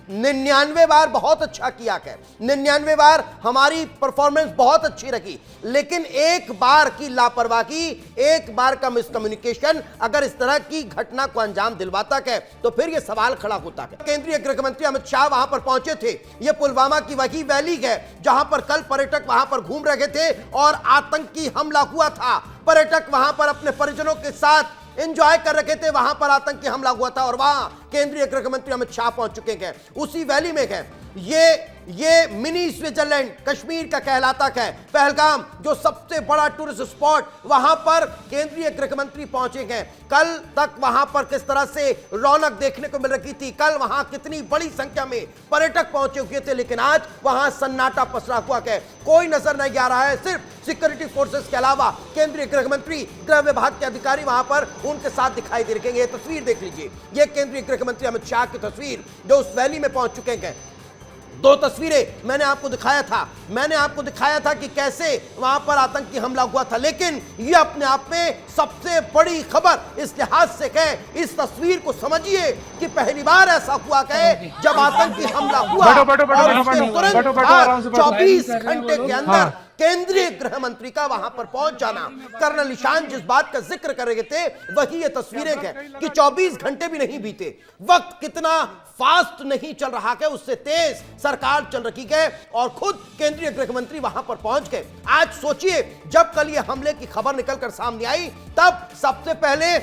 99 बार बहुत अच्छा किया है, 99 बार हमारी परफॉर्मेंस बहुत अच्छी रही, लेकिन एक बार की लापरवाही, एक बार का मिसकम्युनिकेशन अगर इस तरह की घटना को अंजाम दिलवाता है तो फिर यह सवाल खड़ा होता है। केंद्रीय गृह मंत्री अमित शाह वहां पर पहुंचे थे। यह पुलवामा की वही वैली है जहां पर कल पर्यटक वहां पर घूम रहे थे और आतंकी हमला हुआ था। पर्यटक वहां पर अपने परिजनों के साथ एंजॉय कर रखे थे, वहां पर आतंकी हमला हुआ था और वहां केंद्रीय गृह मंत्री अमित शाह पहुंच चुके हैं। उसी वैली में है ये मिनी स्विट्जरलैंड कश्मीर का कहलाता है। पहलगाम जो सबसे बड़ा टूरिस्ट स्पॉट, वहां पर केंद्रीय गृह मंत्री पहुंचे हैं। कल तक वहां पर किस तरह से रौनक देखने को मिल रही थी, कल वहां कितनी बड़ी संख्या में पर्यटक पहुंचे हुए थे, लेकिन आज वहां सन्नाटा पसरा हुआ है। कोई नजर नहीं आ रहा है, सिर्फ सिक्योरिटी फोर्सेस के अलावा केंद्रीय गृह मंत्री, गृह विभाग के अधिकारी वहां पर उनके साथ दिखाई दे रहे हैं। ये तस्वीर देख लीजिए, ये केंद्रीय गृह मंत्री अमित शाह की तस्वीर जो उस वैली में पहुंच चुके हैं। दो तस्वीरें मैंने आपको दिखाया था कि कैसे वहां पर आतंकी हमला हुआ था, लेकिन यह अपने आप में सबसे बड़ी खबर इस लिहाज से है, इस तस्वीर को समझिए कि पहली बार ऐसा हुआ है जब आतंकी हमला हुआ और उसके तुरंत 24 घंटे के अंदर केंद्रीय गृह मंत्री का वहां पर पहुंच जाना। कर्नल निशान जिस बात का जिक्र कर रहे थे वही ये तस्वीरें हैं कि 24 घंटे भी नहीं बीते, वक्त कितना फास्ट नहीं चल रहा है, उससे तेज सरकार चल रही है और खुद केंद्रीय गृह मंत्री वहां पर पहुंच गए। आज सोचिए, जब कल ये हमले की खबर निकलकर सामने आई तब सबसे पहले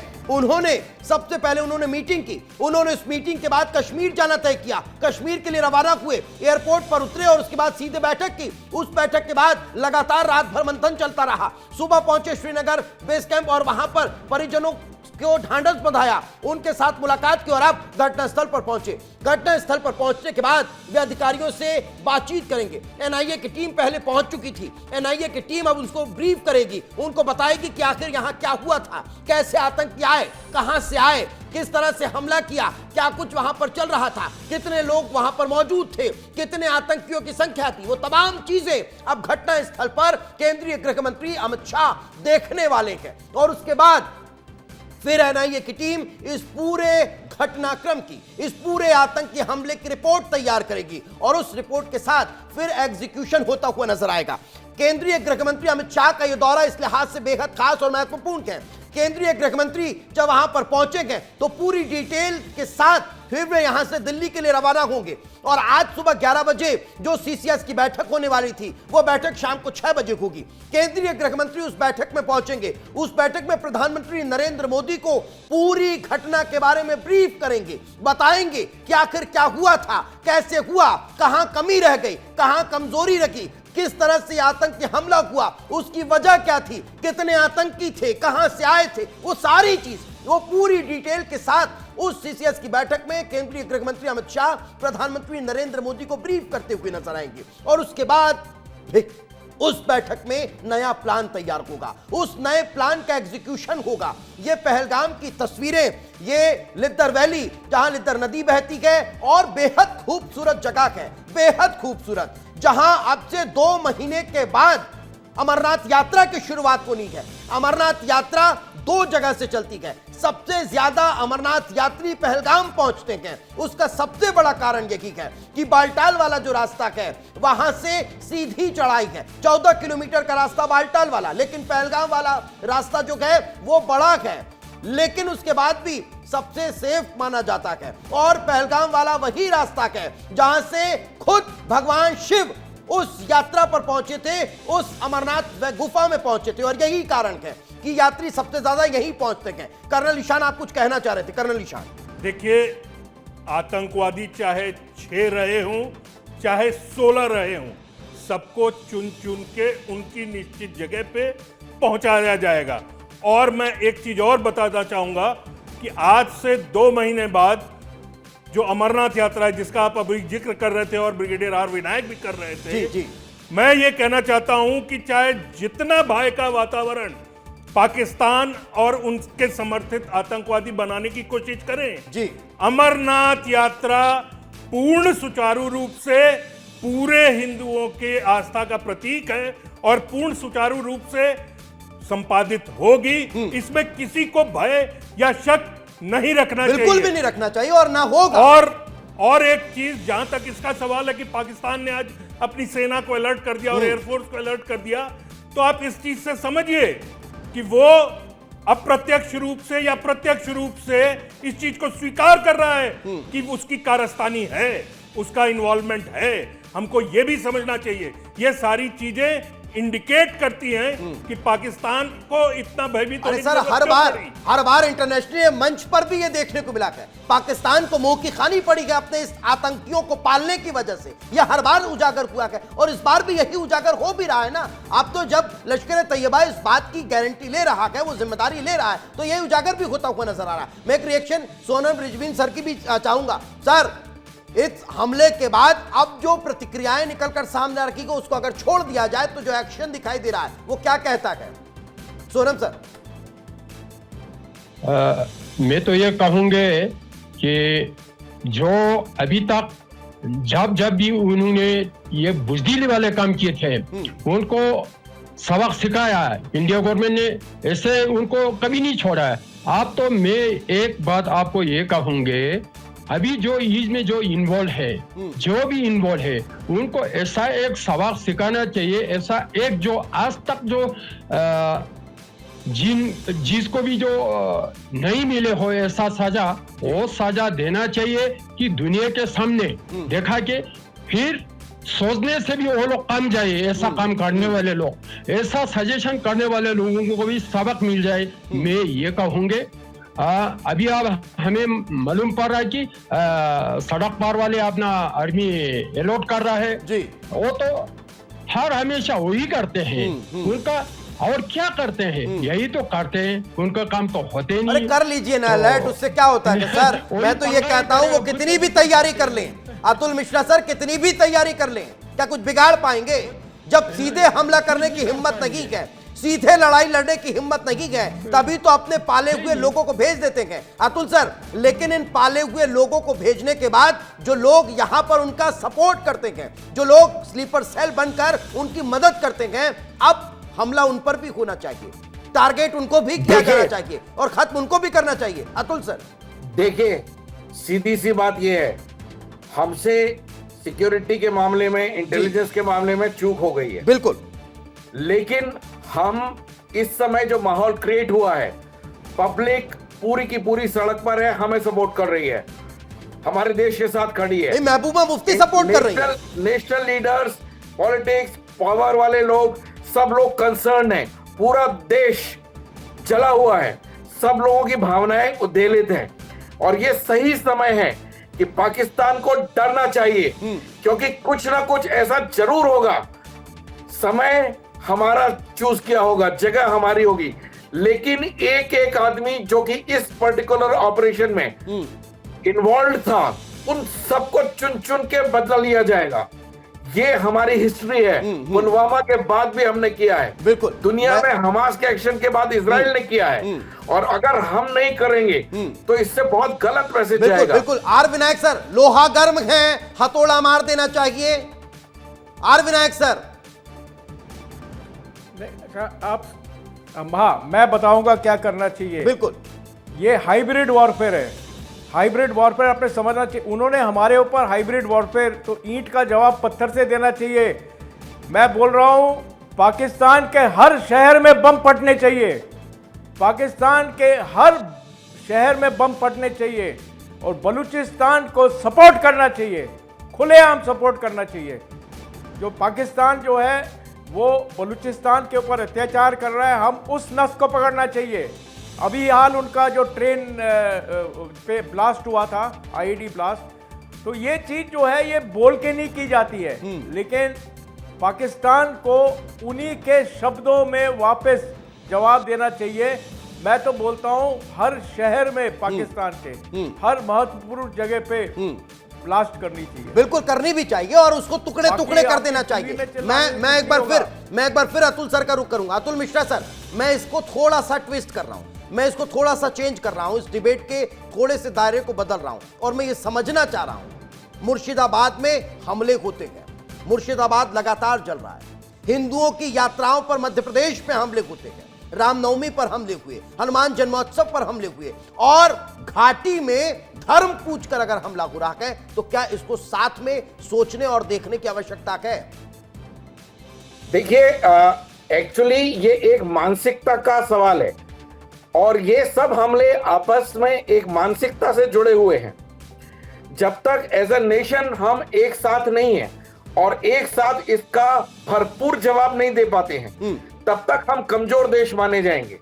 उन्होंने मीटिंग की। उन्होंने इस मीटिंग के बाद कश्मीर जाना तय किया, कश्मीर के लिए रवाना हुए, एयरपोर्ट पर उतरे और उसके बाद सीधे बैठक की। उस बैठक के बाद लगातार रात भर मंथन चलता रहा। सुबह पहुंचे श्रीनगर बेस कैंप और वहां पर परिजनों को ढांढस बंधाया, उनके साथ मुलाकात की और अब घटनास्थल पर पहुंचे। घटनास्थल पर पहुंचने के बाद वे अधिकारियों से बातचीत करेंगे। एनआईए की टीम पहले पहुंच चुकी थी, एनआईए की टीम अब उसको ब्रीफ करेगी, उनको बताएगी कि आखिर यहां क्या हुआ था, कैसे आतंकी आए, कहां से आए, किस तरह से हमला किया, क्या कुछ वहां पर चल रहा था, कितने लोग वहां पर मौजूद थे, कितने आतंकियों की संख्या थी। वो तमाम चीजें अब घटनास्थल पर केंद्रीय गृह मंत्री अमित शाह देखने वाले हैं और उसके बाद फिर एनआईए की टीम इस पूरे घटनाक्रम की, इस पूरे आतंकी हमले की रिपोर्ट तैयार करेगी और उस रिपोर्ट के साथ फिर एग्जीक्यूशन होता हुआ नजर आएगा। केंद्रीय गृह मंत्री अमित शाह का यह दौरा इस लिहाज से बेहद खास और महत्वपूर्ण है। केंद्रीय गृह मंत्री जब वहां पर पहुंचेंगे तो पूरी डिटेल के साथ फिर वे यहां से दिल्ली के लिए रवाना होंगे और आज सुबह 11 बजे जो सीसीएस की बैठक होने वाली थी वो बैठक शाम को 6 बजे होगी। केंद्रीय गृह मंत्री उस बैठक में पहुंचेंगे। उस बैठक में प्रधानमंत्री नरेंद्र मोदी को पूरी घटना के बारे में ब्रीफ करेंगे, बताएंगे कि आखिर क्या हुआ था, कैसे हुआ, कहां कमी रह गई, कहां कमजोरी रखी, किस तरह से आतंकी हमला हुआ, उसकी वजह क्या थी, कितने आतंकी थे, कहां से आए थे, वो सारी चीज, वो पूरी डिटेल के साथ उस सीसीएस की बैठक में केंद्रीय गृह मंत्री अमित शाह प्रधानमंत्री नरेंद्र मोदी को ब्रीफ करते हुए नजर आएंगे। और उसके बाद उस बैठक में नया प्लान तैयार होगा, उस नए प्लान का एग्जीक्यूशन होगा। ये पहलगाम की तस्वीरें, ये लिद्दर वैली जहां लिद्दर नदी बहती है और बेहद खूबसूरत जगह है, बेहद खूबसूरत, जहां अब से 2 महीने के बाद अमरनाथ यात्रा की शुरुआत होनी है। अमरनाथ यात्रा 2 जगह से चलती है। सबसे ज्यादा अमरनाथ यात्री पहलगाम पहुंचते हैं। उसका सबसे बड़ा कारण यही है कि बालटाल वाला जो रास्ता है वहां से सीधी चढ़ाई है, 14 किलोमीटर का रास्ता बालटाल वाला, लेकिन पहलगाम वाला रास्ता जो है वो बड़ा है, लेकिन उसके बाद भी सबसे सेफ माना जाता है। और पहलगाम वाला वही रास्ता है जहां से खुद भगवान शिव उस यात्रा पर पहुंचे थे, उस अमरनाथ गुफा में पहुंचे थे। और यही कारण है कि यात्री सबसे ज्यादा यही पहुंचते हैं। कर्नल ईशान, आप कुछ कहना चाह रहे थे। कर्नल ईशान, देखिए, आतंकवादी चाहे 6 रहे हों चाहे 16 रहे हों, सबको चुन चुन के उनकी निश्चित जगह पे पहुंचाया जाएगा। और मैं एक चीज और बताना चाहूंगा कि आज से 2 महीने बाद जो अमरनाथ यात्रा है, जिसका आप अभी जिक्र कर रहे थे और ब्रिगेडियर आर विनायक भी कर रहे थे, जी। मैं ये कहना चाहता हूं कि चाहे जितना भय का वातावरण पाकिस्तान और उनके समर्थित आतंकवादी बनाने की कोशिश करें जी, अमरनाथ यात्रा पूर्ण सुचारू रूप से पूरे हिंदुओं के आस्था का प्रतीक है और पूर्ण सुचारू रूप से संपादित होगी। इसमें किसी को भय या शक नहीं रखना चाहिए, बिल्कुल भी नहीं रखना चाहिए और ना होगा। और एक चीज, जहां तक इसका सवाल है कि पाकिस्तान ने आज अपनी सेना को अलर्ट कर दिया और एयरफोर्स को अलर्ट कर दिया, तो आप इस चीज से समझिए कि वो अप्रत्यक्ष रूप से या प्रत्यक्ष रूप से इस चीज को स्वीकार कर रहा है कि उसकी कारस्तानी है, उसका इन्वॉल्वमेंट है। हमको यह भी समझना चाहिए, ये सारी चीजें इंडिकेट करती हैं कि पाकिस्तान को इतना भयभीत अरे सर, हर बार इंटरनेशनल मंच पर भी ये देखने को मिला है, पाकिस्तान को मुंह की खानी पड़ी है अपने इस आतंकियों को पालने की वजह से। यह हर बार उजागर हुआ है और इस बार भी यही उजागर हो भी रहा है ना। अब तो जब लश्कर तैयबा इस बात की गारंटी ले रहा है, वो जिम्मेदारी ले रहा है, तो यह उजागर भी होता हुआ नजर आ रहा है। मैं एक रिएक्शन सोनम रिजवीन सर की भी चाहूंगा। सर, इस हमले के बाद अब जो प्रतिक्रियाएं निकलकर सामने रखी गई, उसको अगर छोड़ दिया जाए तो जो एक्शन दिखाई दे रहा है वो क्या कहता है सोनम सर? मैं तो ये कहूँगे कि जो अभी तक जब भी उन्होंने ये बुजदिली वाले काम किए थे, उनको सबक सिखाया है। इंडिया गवर्नमेंट ने ऐसे उनको कभी नहीं छोड़ा है। आप तो मैं एक बात आपको ये कहूँगे, अभी जो इसमें जो इन्वॉल्व है, जो भी इन्वॉल्व है, उनको ऐसा एक सबक सिखाना चाहिए, ऐसा एक जो आज तक जो जिसको भी जो नहीं मिले हो ऐसा सजा, वो सजा देना चाहिए कि दुनिया के सामने देखा कि फिर सोचने से भी वो लोग कम जाए, ऐसा काम करने वाले लोग, ऐसा सजेशन करने वाले लोगों को भी सबक मिल जाए। मैं ये कहूँगे, अभी अब हमें मालूम पड़ रहा है कि सड़क पार वाले अपना आर्मी अलॉट कर रहा है जी। वो तो हर हमेशा वही करते हैं। उनका और क्या करते हैं, यही तो करते हैं, उनका काम तो होते नहीं। अरे कर लीजिए ना अलर्ट, उससे क्या होता है सर? मैं तो ये कहता हूँ वो कितनी भी तैयारी कर लें, अतुल मिश्रा सर कितनी भी तैयारी कर लें, क्या कुछ बिगाड़ पाएंगे? जब सीधे हमला करने की हिम्मत नहीं है, सीधे लड़ाई लड़ने की हिम्मत नहीं है, तभी तो अपने पाले हुए लोगों को भेज देते हैं अतुल सर। लेकिन इन पाले हुए लोगों को भेजने के बाद जो लोग यहां पर उनका सपोर्ट करते हैं, जो लोग स्लीपर सेल बनकर उनकी मदद करते हैं, अब हमला उन पर भी होना चाहिए, टारगेट उनको भी किया जाना चाहिए और खत्म उनको भी करना चाहिए। अतुल सर देखिए, सीधी सी बात यह है, हमसे सिक्योरिटी के मामले में, इंटेलिजेंस के मामले में चूक हो गई है, बिल्कुल। लेकिन हम इस समय जो माहौल क्रिएट हुआ है, पब्लिक पूरी की पूरी सड़क पर है, हमें सपोर्ट कर रही है, हमारे देश के साथ खड़ी है। महबूबा मुफ्ती सपोर्ट कर रही है, नेशनल लीडर्स, पॉलिटिक्स, पावर वाले लोग, सब लोग कंसर्न है, पूरा देश जला हुआ है, सब लोगों की भावनाएं उद्वेलित हैं और ये सही समय है कि पाकिस्तान को डरना चाहिए, क्योंकि कुछ ना कुछ ऐसा जरूर होगा समय हमारा चूज किया होगा, जगह हमारी होगी, लेकिन एक एक आदमी जो कि इस पर्टिकुलर ऑपरेशन में इन्वॉल्व था, उन सबको चुन चुन के बदला लिया जाएगा। ये हमारी हिस्ट्री है। पुलवामा के बाद भी हमने किया है, बिल्कुल। दुनिया में हमास के एक्शन के बाद इजराइल ने किया है, और अगर हम नहीं करेंगे तो इससे बहुत गलत मैसेज बिल्कुल जाएगा। बिल्कुल। आर विनायक सर, लोहा गर्म है, हथौड़ा मार देना चाहिए। आर विनायक सर, आप हाँ, मैं बताऊंगा क्या करना चाहिए। बिल्कुल। ये हाइब्रिड वॉरफेयर है, हाइब्रिड वॉरफेयर आपने समझना चाहिए। उन्होंने हमारे ऊपर हाइब्रिड वॉरफेयर, तो ईंट का जवाब पत्थर से देना चाहिए। मैं बोल रहा हूं, पाकिस्तान के हर शहर में बम फटने चाहिए, पाकिस्तान के हर शहर में बम फटने चाहिए, और बलूचिस्तान को सपोर्ट करना चाहिए, खुलेआम सपोर्ट करना चाहिए। जो पाकिस्तान जो है वो बलूचिस्तान के ऊपर अत्याचार कर रहा है, हम उस नस को पकड़ना चाहिए। अभी हाल उनका जो ट्रेन पे ब्लास्ट हुआ था, आईईडी ब्लास्ट, तो ये चीज जो है ये बोल के नहीं की जाती है, लेकिन पाकिस्तान को उन्हीं के शब्दों में वापस जवाब देना चाहिए। मैं तो बोलता हूं हर शहर में पाकिस्तान के हर महत्वपूर्ण जगह पे ब्लास्ट करनी चाहिए, बिल्कुल करनी भी चाहिए, और उसको टुकड़े टुकड़े कर देना चाहिए। मैं एक बार फिर अतुल सर का रुख करूंगा। अतुल मिश्रा सर, मैं इसको थोड़ा सा ट्विस्ट कर रहा हूं, मैं इसको थोड़ा सा चेंज कर रहा हूं, इस डिबेट के थोड़े से दायरे को बदल रहा हूं, और मैं ये समझना चाह रहा हूं, मुर्शिदाबाद में हमले होते गए, मुर्शिदाबाद लगातार जल रहा है, हिंदुओं की यात्राओं पर मध्य प्रदेश में हमले होते गए, रामनवमी पर हमले हुए, हनुमान जन्मोत्सव पर हमले हुए, और घाटी में धर्म पूछ कर अगर हमला हो रहा है, तो क्या इसको साथ में सोचने और देखने की आवश्यकता है? देखिए, एक्चुअली ये एक मानसिकता का सवाल है, और ये सब हमले आपस में एक मानसिकता से जुड़े हुए हैं। जब तक एज अ नेशन हम एक साथ नहीं है और एक साथ इसका भरपूर जवाब नहीं दे पाते हैं, तब तक हम कमजोर देश माने जाएंगे।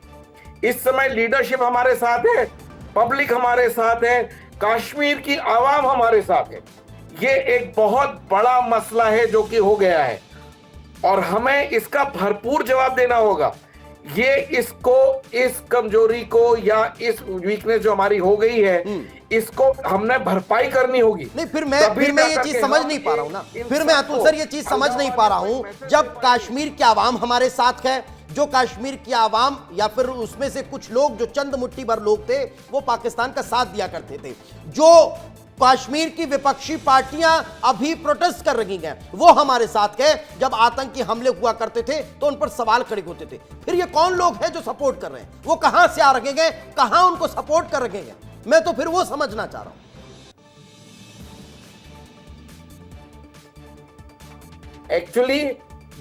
इस समय लीडरशिप हमारे साथ है, पब्लिक हमारे साथ है, कश्मीर की आवाम हमारे साथ है। ये एक बहुत बड़ा मसला है जो कि हो गया है, और हमें इसका भरपूर जवाब देना होगा। ये इसको, इस कमजोरी को या इस वीकनेस जो हमारी हो गई है, इसको हमने भरपाई करनी होगी। नहीं, फिर मैं ये चीज समझ नहीं पा रहा हूं ना, फिर मैं अतुल सर ये चीज समझ नहीं पा रहा हूं, जब कश्मीर की आवाम हमारे साथ है, जो कश्मीर की आवाम या फिर उसमें से कुछ लोग जो चंद मुट्ठी भर लोग थे, वो पाकिस्तान का साथ दिया करते थे, जो कश्मीर की विपक्षी पार्टियां अभी प्रोटेस्ट कर रही हैं, वो हमारे साथ है। जब आतंकी हमले हुआ करते थे तो उन पर सवाल खड़े होते थे। फिर ये कौन लोग हैं जो सपोर्ट कर रहे हैं? वो कहां से आ रखे हैं, कहां उनको सपोर्ट कर रखे हैं? मैं तो फिर वो समझना चाह रहा हूं। एक्चुअली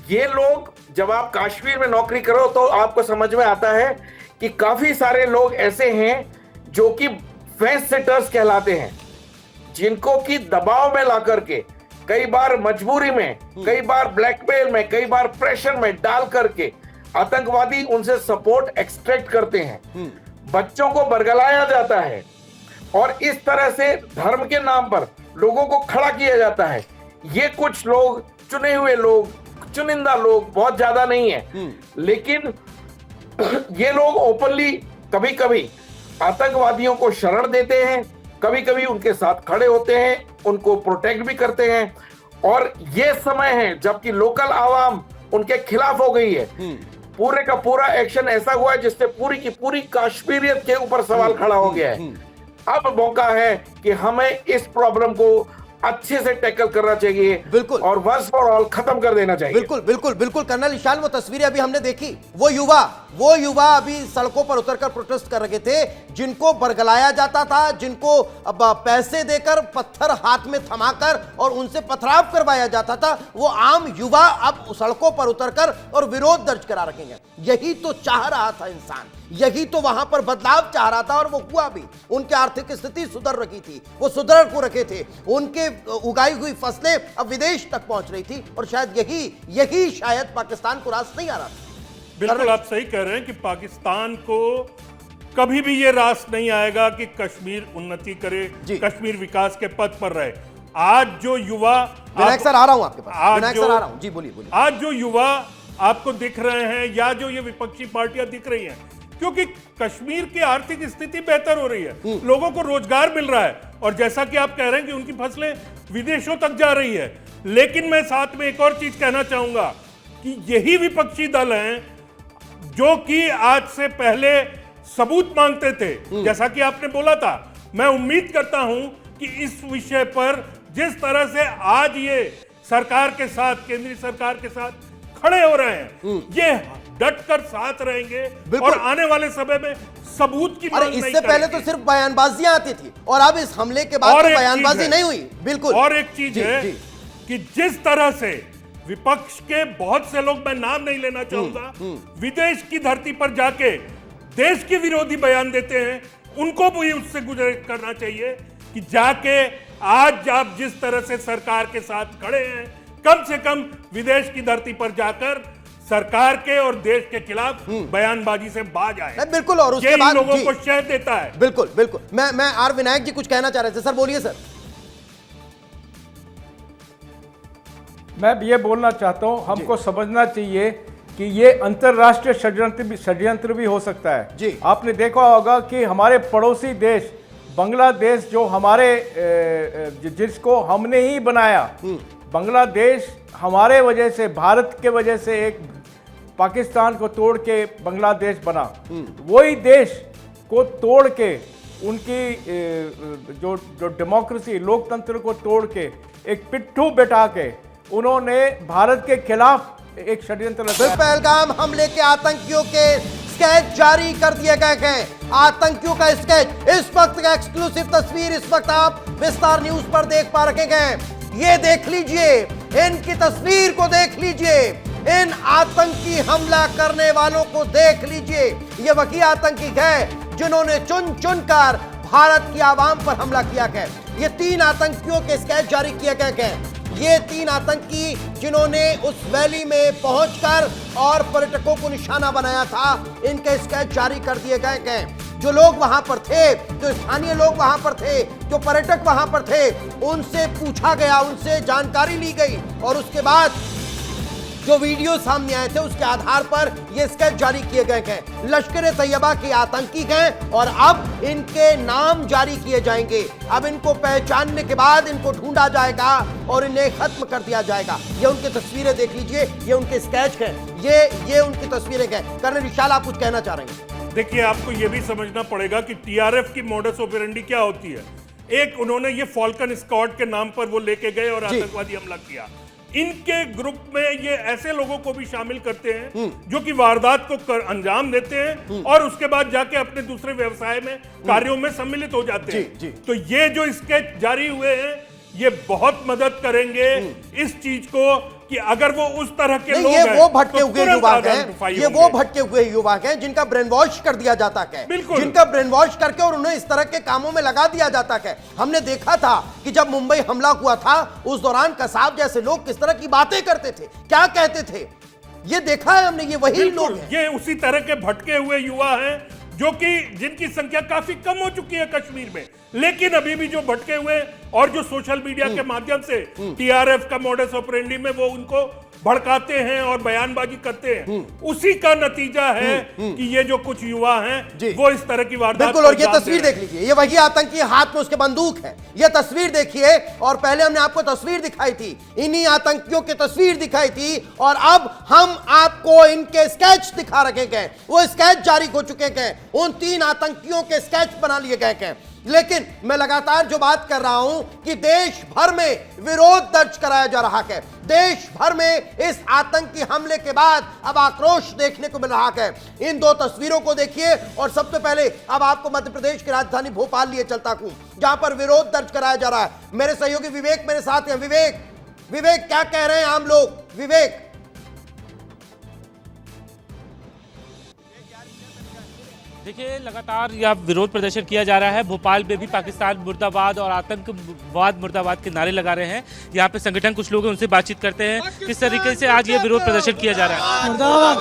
ये लोग, जब आप कश्मीर में नौकरी करो तो आपको समझ में आता है कि काफी सारे लोग ऐसे हैं जो कि फेंस सेटर्स कहलाते हैं, जिनको की दबाव में ला करके, कई बार मजबूरी में, कई बार ब्लैकमेल में, कई बार प्रेशर में डाल करके आतंकवादी उनसे सपोर्ट एक्सट्रैक्ट करते हैं। बच्चों को बरगलाया जाता है, और इस तरह से धर्म के नाम पर लोगों को खड़ा किया जाता है। ये कुछ लोग, चुने हुए लोग, चुनिंदा लोग, बहुत ज्यादा नहीं है, लेकिन ये लोग ओपनली कभी कभी आतंकवादियों को शरण देते हैं, कभी कभी उनके साथ खड़े होते हैं, उनको प्रोटेक्ट भी करते हैं। और ये समय है जबकि लोकल आवाम उनके खिलाफ हो गई है। पूरे का पूरा एक्शन ऐसा हुआ है जिससे पूरी की पूरी कश्मीरियत के ऊपर सवाल खड़ा हो गया है। अब मौका है कि हमें इस प्रॉब्लम को अच्छे से टैकल करना चाहिए, बिल्कुल, और वंस फॉर ऑल खत्म कर देना चाहिए। बिल्कुल बिल्कुल बिल्कुल। कर्नल ईशान, वो तस्वीरें अभी हमने देखी, वो युवा अभी सड़कों पर उतरकर प्रोटेस्ट कर रहे थे, जिनको बरगलाया जाता था, जिनको अब पैसे देकर, पत्थर हाथ में थमाकर और उनसे पथराव करवाया जाता था, वो आम युवा अब सड़कों पर उतरकर और विरोध दर्ज करा रखेंगे। यही तो चाह रहा था इंसान, यही तो वहां पर बदलाव चाह रहा था, और वो हुआ भी। उनकी आर्थिक स्थिति सुधर रही थी, वो सुधर को रखे थे, उनके उगाई हुई फसलें अब विदेश तक पहुंच रही थी, और शायद यही शायद पाकिस्तान को रास नहीं आ रहा था। बिल्कुल आप सही कह रहे हैं कि पाकिस्तान को कभी भी ये रास नहीं आएगा कि कश्मीर उन्नति करे, कश्मीर विकास के पथ पर रहे। आज जो युवा विनायक सर आ रहा हूं आपके पास, आज विनायक जो- सर आ रहा हूं जी, बोलिए बोलिए। आज जो युवा आपको दिख रहे हैं या जो ये विपक्षी पार्टियां दिख रही हैं, क्योंकि कश्मीर की आर्थिक स्थिति बेहतर हो रही है, लोगों को रोजगार मिल रहा है, और जैसा कि आप कह रहे हैं कि उनकी फसलें विदेशों तक जा रही है। लेकिन मैं साथ में एक और चीज कहना चाहूंगा कि यही विपक्षी दल हैं जो कि आज से पहले सबूत मांगते थे, जैसा कि आपने बोला था। मैं उम्मीद करता हूं कि इस विषय पर जिस तरह से आज ये सरकार के साथ, केंद्रीय सरकार के साथ खड़े हो रहे हैं, ये डट कर साथ रहेंगे और आने वाले समय में सबूत की अरे मांग नहीं इससे पहले तो करेंगे। सिर्फ बयानबाजियां आती थी, और अब इस हमले के बाद और तो एक चीज बयानबाजी है। नहीं हुई। बिल्कुल। और एक चीज जी, है जी। कि जिस तरह से विपक्ष के बहुत से लोग, मैं नाम नहीं लेना चाहूंगा, विदेश की धरती पर जाके देश के विरोधी बयान देते हैं, उनको भी उससे गुजर करना चाहिए कि जाके आज आप जिस तरह से सरकार के साथ खड़े हैं, कम से कम विदेश की धरती पर जाकर सरकार के और देश के खिलाफ बयानबाजी से बाज आए। नहीं, बिल्कुल। और उसके ये बाद लोगों जी, को शह देता है। बिल्कुल बिल्कुल। मैं आर विनायक जी कुछ कहना चाह रहे थे, सर बोलिए सर। मैं ये बोलना चाहता हूँ, हमको समझना चाहिए कि ये अंतर्राष्ट्रीय षड्यंत्र भी हो सकता है। जी। आपने देखा होगा कि हमारे पड़ोसी देश बांग्लादेश, जो हमारे जिसको हमने ही बनाया, बांग्लादेश हमारे वजह से, भारत के वजह से एक पाकिस्तान को तोड़ के बांग्लादेश बना। वही देश को तोड़ के उनकी जो डेमोक्रेसी, लोकतंत्र को तोड़ के एक पिट्ठू बैठा के उन्होंने भारत के खिलाफ एक षड्यंत्र रचा। पहलगाम हमले के आतंकियों के स्केच जारी कर दिए गए हैं। आतंकियों का स्केच, इस वक्त का एक्सक्लूसिव तस्वीर इस वक्त आप विस्तार न्यूज पर देख पा रहे हैं। ये देख लीजिए, इनकी तस्वीर को देख लीजिए, इन आतंकी हमला करने वालों को देख लीजिए। ये वही आतंकी है जिन्होंने चुन चुन कर भारत की आवाम पर हमला किया है। ये 3 आतंकियों के स्केच जारी किए गए हैं। ये 3 आतंकी जिन्होंने उस वैली में पहुंचकर और पर्यटकों को निशाना बनाया था, इनके स्केच जारी कर दिए गए हैं। जो लोग वहां पर थे, जो स्थानीय लोग वहां पर थे, जो पर्यटक वहां पर थे, उनसे पूछा गया, उनसे जानकारी ली गई, और उसके बाद जो वीडियो सामने आए थे उसके आधार पर ये स्केच जारी किए गए हैं। लश्कर तैयबा के आतंकी हैं और अब इनके नाम जारी किए जाएंगे। अब इनको पहचानने के बाद इनको ढूंढा जाएगा और इन्हें खत्म कर दिया जाएगा। ये उनकी तस्वीरें देख लीजिए, ये उनके स्केच हैं, ये उनकी तस्वीरें हैं। कर्नल विशाल, आप कुछ कहना चाह रहे हैं? देखिए, आपको यह भी समझना पड़ेगा कि टीआरएफ की मोडस ऑपरेंडी क्या होती है। एक, उन्होंने ये फॉल्कन स्क्वाड के नाम पर वो लेके गए और आतंकवादी हमला किया। इनके ग्रुप में ये ऐसे लोगों को भी शामिल करते हैं जो कि वारदात को अंजाम देते हैं और उसके बाद जाके अपने दूसरे व्यवसाय में, कार्यों में सम्मिलित हो जाते हैं। तो ये जो स्केच जारी हुए हैं, ये बहुत मदद करेंगे इस चीज को कि अगर वो उस तरह के लोग ये हैं, वो भटके तो हुए तुरंत युवा हैं, आइडेंटिफाई ये वो भटके हुए युवा हैं जिनका ब्रेन वॉश कर दिया जाता है, बिल्कुल। जिनका ब्रेन वॉश करके और उन्हें इस तरह के कामों में लगा दिया जाता है। हमने देखा था कि जब मुंबई हमला हुआ था, उस दौरान कसाब जैसे लोग किस तरह की बातें करते थे, क्या कहते थे, ये देखा है हमने। ये वही लोग हैं। ये उसी तरह के भटके हुए युवा हैं जो कि जिनकी संख्या काफी कम हो चुकी है कश्मीर में, लेकिन अभी भी जो भटके हुए और जो सोशल मीडिया के माध्यम से टीआरएफ का मोडस ऑपरेंडी में वो उनको भड़काते हैं और बयानबाजी करते हैं, उसी का नतीजा है कि ये जो कुछ युवा हैं वो इस तरह की वारदात। बिल्कुल। और ये तस्वीर देख लीजिए, ये वही आतंकी, हाथ में उसके बंदूक है। ये तस्वीर देखिए, और पहले हमने आपको तस्वीर दिखाई थी, इन्हीं आतंकियों की तस्वीर दिखाई थी, और अब हम आपको इनके स्केच दिखा रखे हैं। वो स्केच जारी हो चुके हैं, उन 3 आतंकियों के स्केच बना लिए गए हैं। लेकिन मैं लगातार जो बात कर रहा हूं कि देश भर में विरोध दर्ज कराया जा रहा है। देश भर में इस आतंकी हमले के बाद अब आक्रोश देखने को मिल रहा है। इन 2 तस्वीरों को देखिए, और सबसे पहले अब आपको मध्य प्रदेश की राजधानी भोपाल लिए चलता हूं, जहां पर विरोध दर्ज कराया जा रहा है। मेरे सहयोगी विवेक मेरे साथ हैं। विवेक क्या कह रहे हैं आम लोग? विवेक, देखिए, लगातार यह विरोध प्रदर्शन किया जा रहा है। भोपाल में भी पाकिस्तान मुर्दाबाद और आतंकवाद मुर्दाबाद के नारे लगा रहे हैं। यहाँ पे संगठन कुछ लोग हैं, उनसे बातचीत करते हैं किस तरीके से आज ये विरोध प्रदर्शन किया जा रहा है। मुर्दाबाद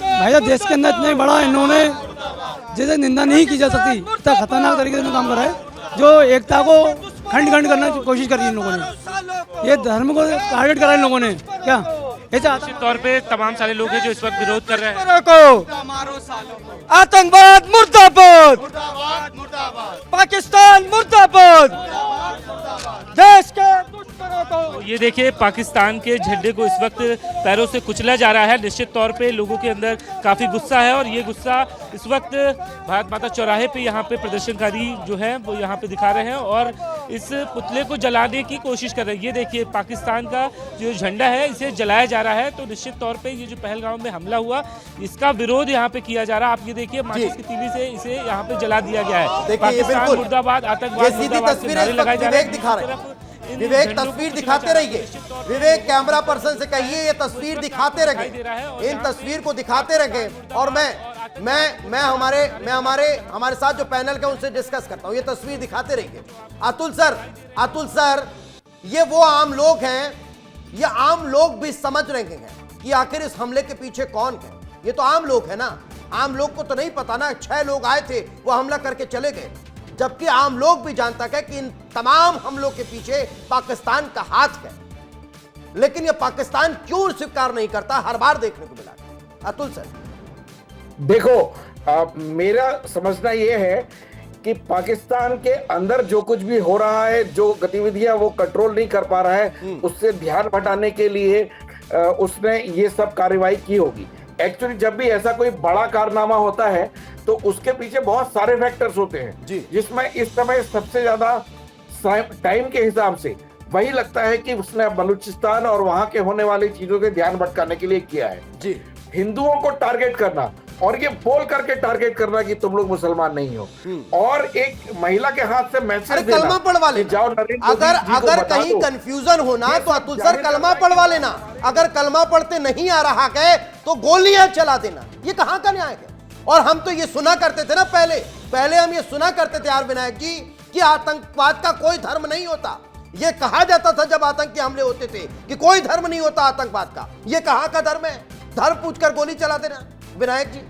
भाई, देश के अंदर इतने बड़ा इन्होंने जैसे निंदा नहीं की जा सकती, इतना खतरनाक तरीके से काम करा है, जो एकता को खंड खंड करने की कोशिश करी इन लोगों ने। ये धर्म को टारगेट करा इन लोगों ने क्या ऐसा निश्चित तौर पे तमाम सारे लोग हैं जो इस वक्त विरोध कर रहे हैं। आतंकवाद मुर्दाबाद, पाकिस्तान मुर्दाबाद, देश के दुश्मनों को। ये देखिए पाकिस्तान के झंडे को इस वक्त पैरों से कुचला जा रहा है। निश्चित तौर पे लोगों के अंदर काफी गुस्सा है और ये गुस्सा इस वक्त भारत माता चौराहे पे यहाँ पे प्रदर्शनकारी जो है वो यहाँ पे दिखा रहे हैं और इस पुतले को जलाने की कोशिश कर रहे हैं। ये देखिए पाकिस्तान का जो झंडा है इसे जलाया जा रहा है। तो निश्चित तौर पे ये जो पहलगाम में हमला हुआ इसका विरोध यहाँ पे किया जा रहा है। आप ये देखिए माचिस की तीली से इसे यहाँ पे जला दिया गया है। पाकिस्तान मुर्दाबाद, आतंकवाद मुर्दाबाद के नारे लगाए जा रहे हैं। विवेक तस्वीर दिखाते रहिए, विवेक कैमरा पर्सन से कहिए ये तस्वीर दिखाते रहे, इन तस्वीर को दिखाते रहे। और मैं हमारे साथ जो पैनल के उनसे डिस्कस करता हूं, ये तस्वीर दिखाते रहिए। अतुल सर, ये वो आम लोग हैं, ये आम लोग भी समझ रहे हैं कि आखिर इस हमले के पीछे कौन है। ये तो आम लोग है ना, आम लोग को तो नहीं पता ना, 6 लोग आए थे वो हमला करके चले गए, जबकि आम लोग भी जानता है कि इन तमाम हमलों के पीछे पाकिस्तान का हाथ है। लेकिन ये पाकिस्तान क्यों स्वीकार नहीं करता, हर बार देखने को मिला। अतुल सर देखो, मेरा समझना यह है कि पाकिस्तान के अंदर जो कुछ भी हो रहा है, जो गतिविधियां वो कंट्रोल नहीं कर पा रहा है, उससे ध्यान हटाने के लिए उसने ये सब कार्रवाई की होगी। एक्चुअली जब भी ऐसा कोई बड़ा कारनामा होता है तो उसके पीछे बहुत सारे फैक्टर्स होते हैं, जिसमें इस समय सबसे ज्यादा टाइम के हिसाब से वही लगता है कि उसने बलूचिस्तान और वहां के होने वाली चीजों के ध्यान भटकाने के लिए किया है। हिंदुओं को टारगेट करना और ये बोल करके टारगेट करना कि तुम लोग मुसलमान नहीं हो, और एक महिला के हाथ से मैसेज देना, कलमा पढ़वा लेना। अगर कहीं कंफ्यूजन होना तो अतुल सर कलमा पढ़वा लेना। अगर कलमा पढ़ते नहीं आ रहा है तो गोलियां चला देना। ये कहां का न्याय है? और हम तो ये सुना करते थे ना, पहले हम ये सुना करते थे यार विनायक जी कि आतंकवाद का कोई धर्म नहीं होता। ये कहा जाता था जब आतंकी हमले होते थे कि कोई धर्म नहीं होता आतंकवाद का। ये कहां का धर्म है? धर्म पूछकर गोली चला देना। विनायक जी,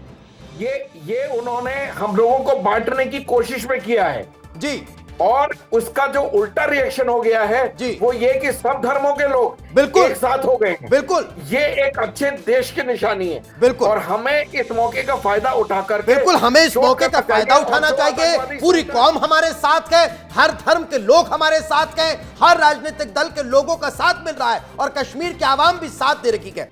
ये उन्होंने हम लोगों को बांटने की कोशिश में किया है जी, और उसका जो उल्टा रिएक्शन हो गया है जी, वो ये कि सब धर्मों के लोग बिल्कुल एक साथ हो गए हैं। बिल्कुल, ये एक अच्छे देश की निशानी है। बिल्कुल, और हमें इस मौके का फायदा उठाकर, बिल्कुल हमें इस मौके का फायदा उठाना चाहिए। पूरी कौम हमारे साथ है, हर धर्म के लोग हमारे साथ हैं, हर राजनीतिक दल के लोगों का साथ मिल रहा है और कश्मीर की आवाम भी साथ दे रही है।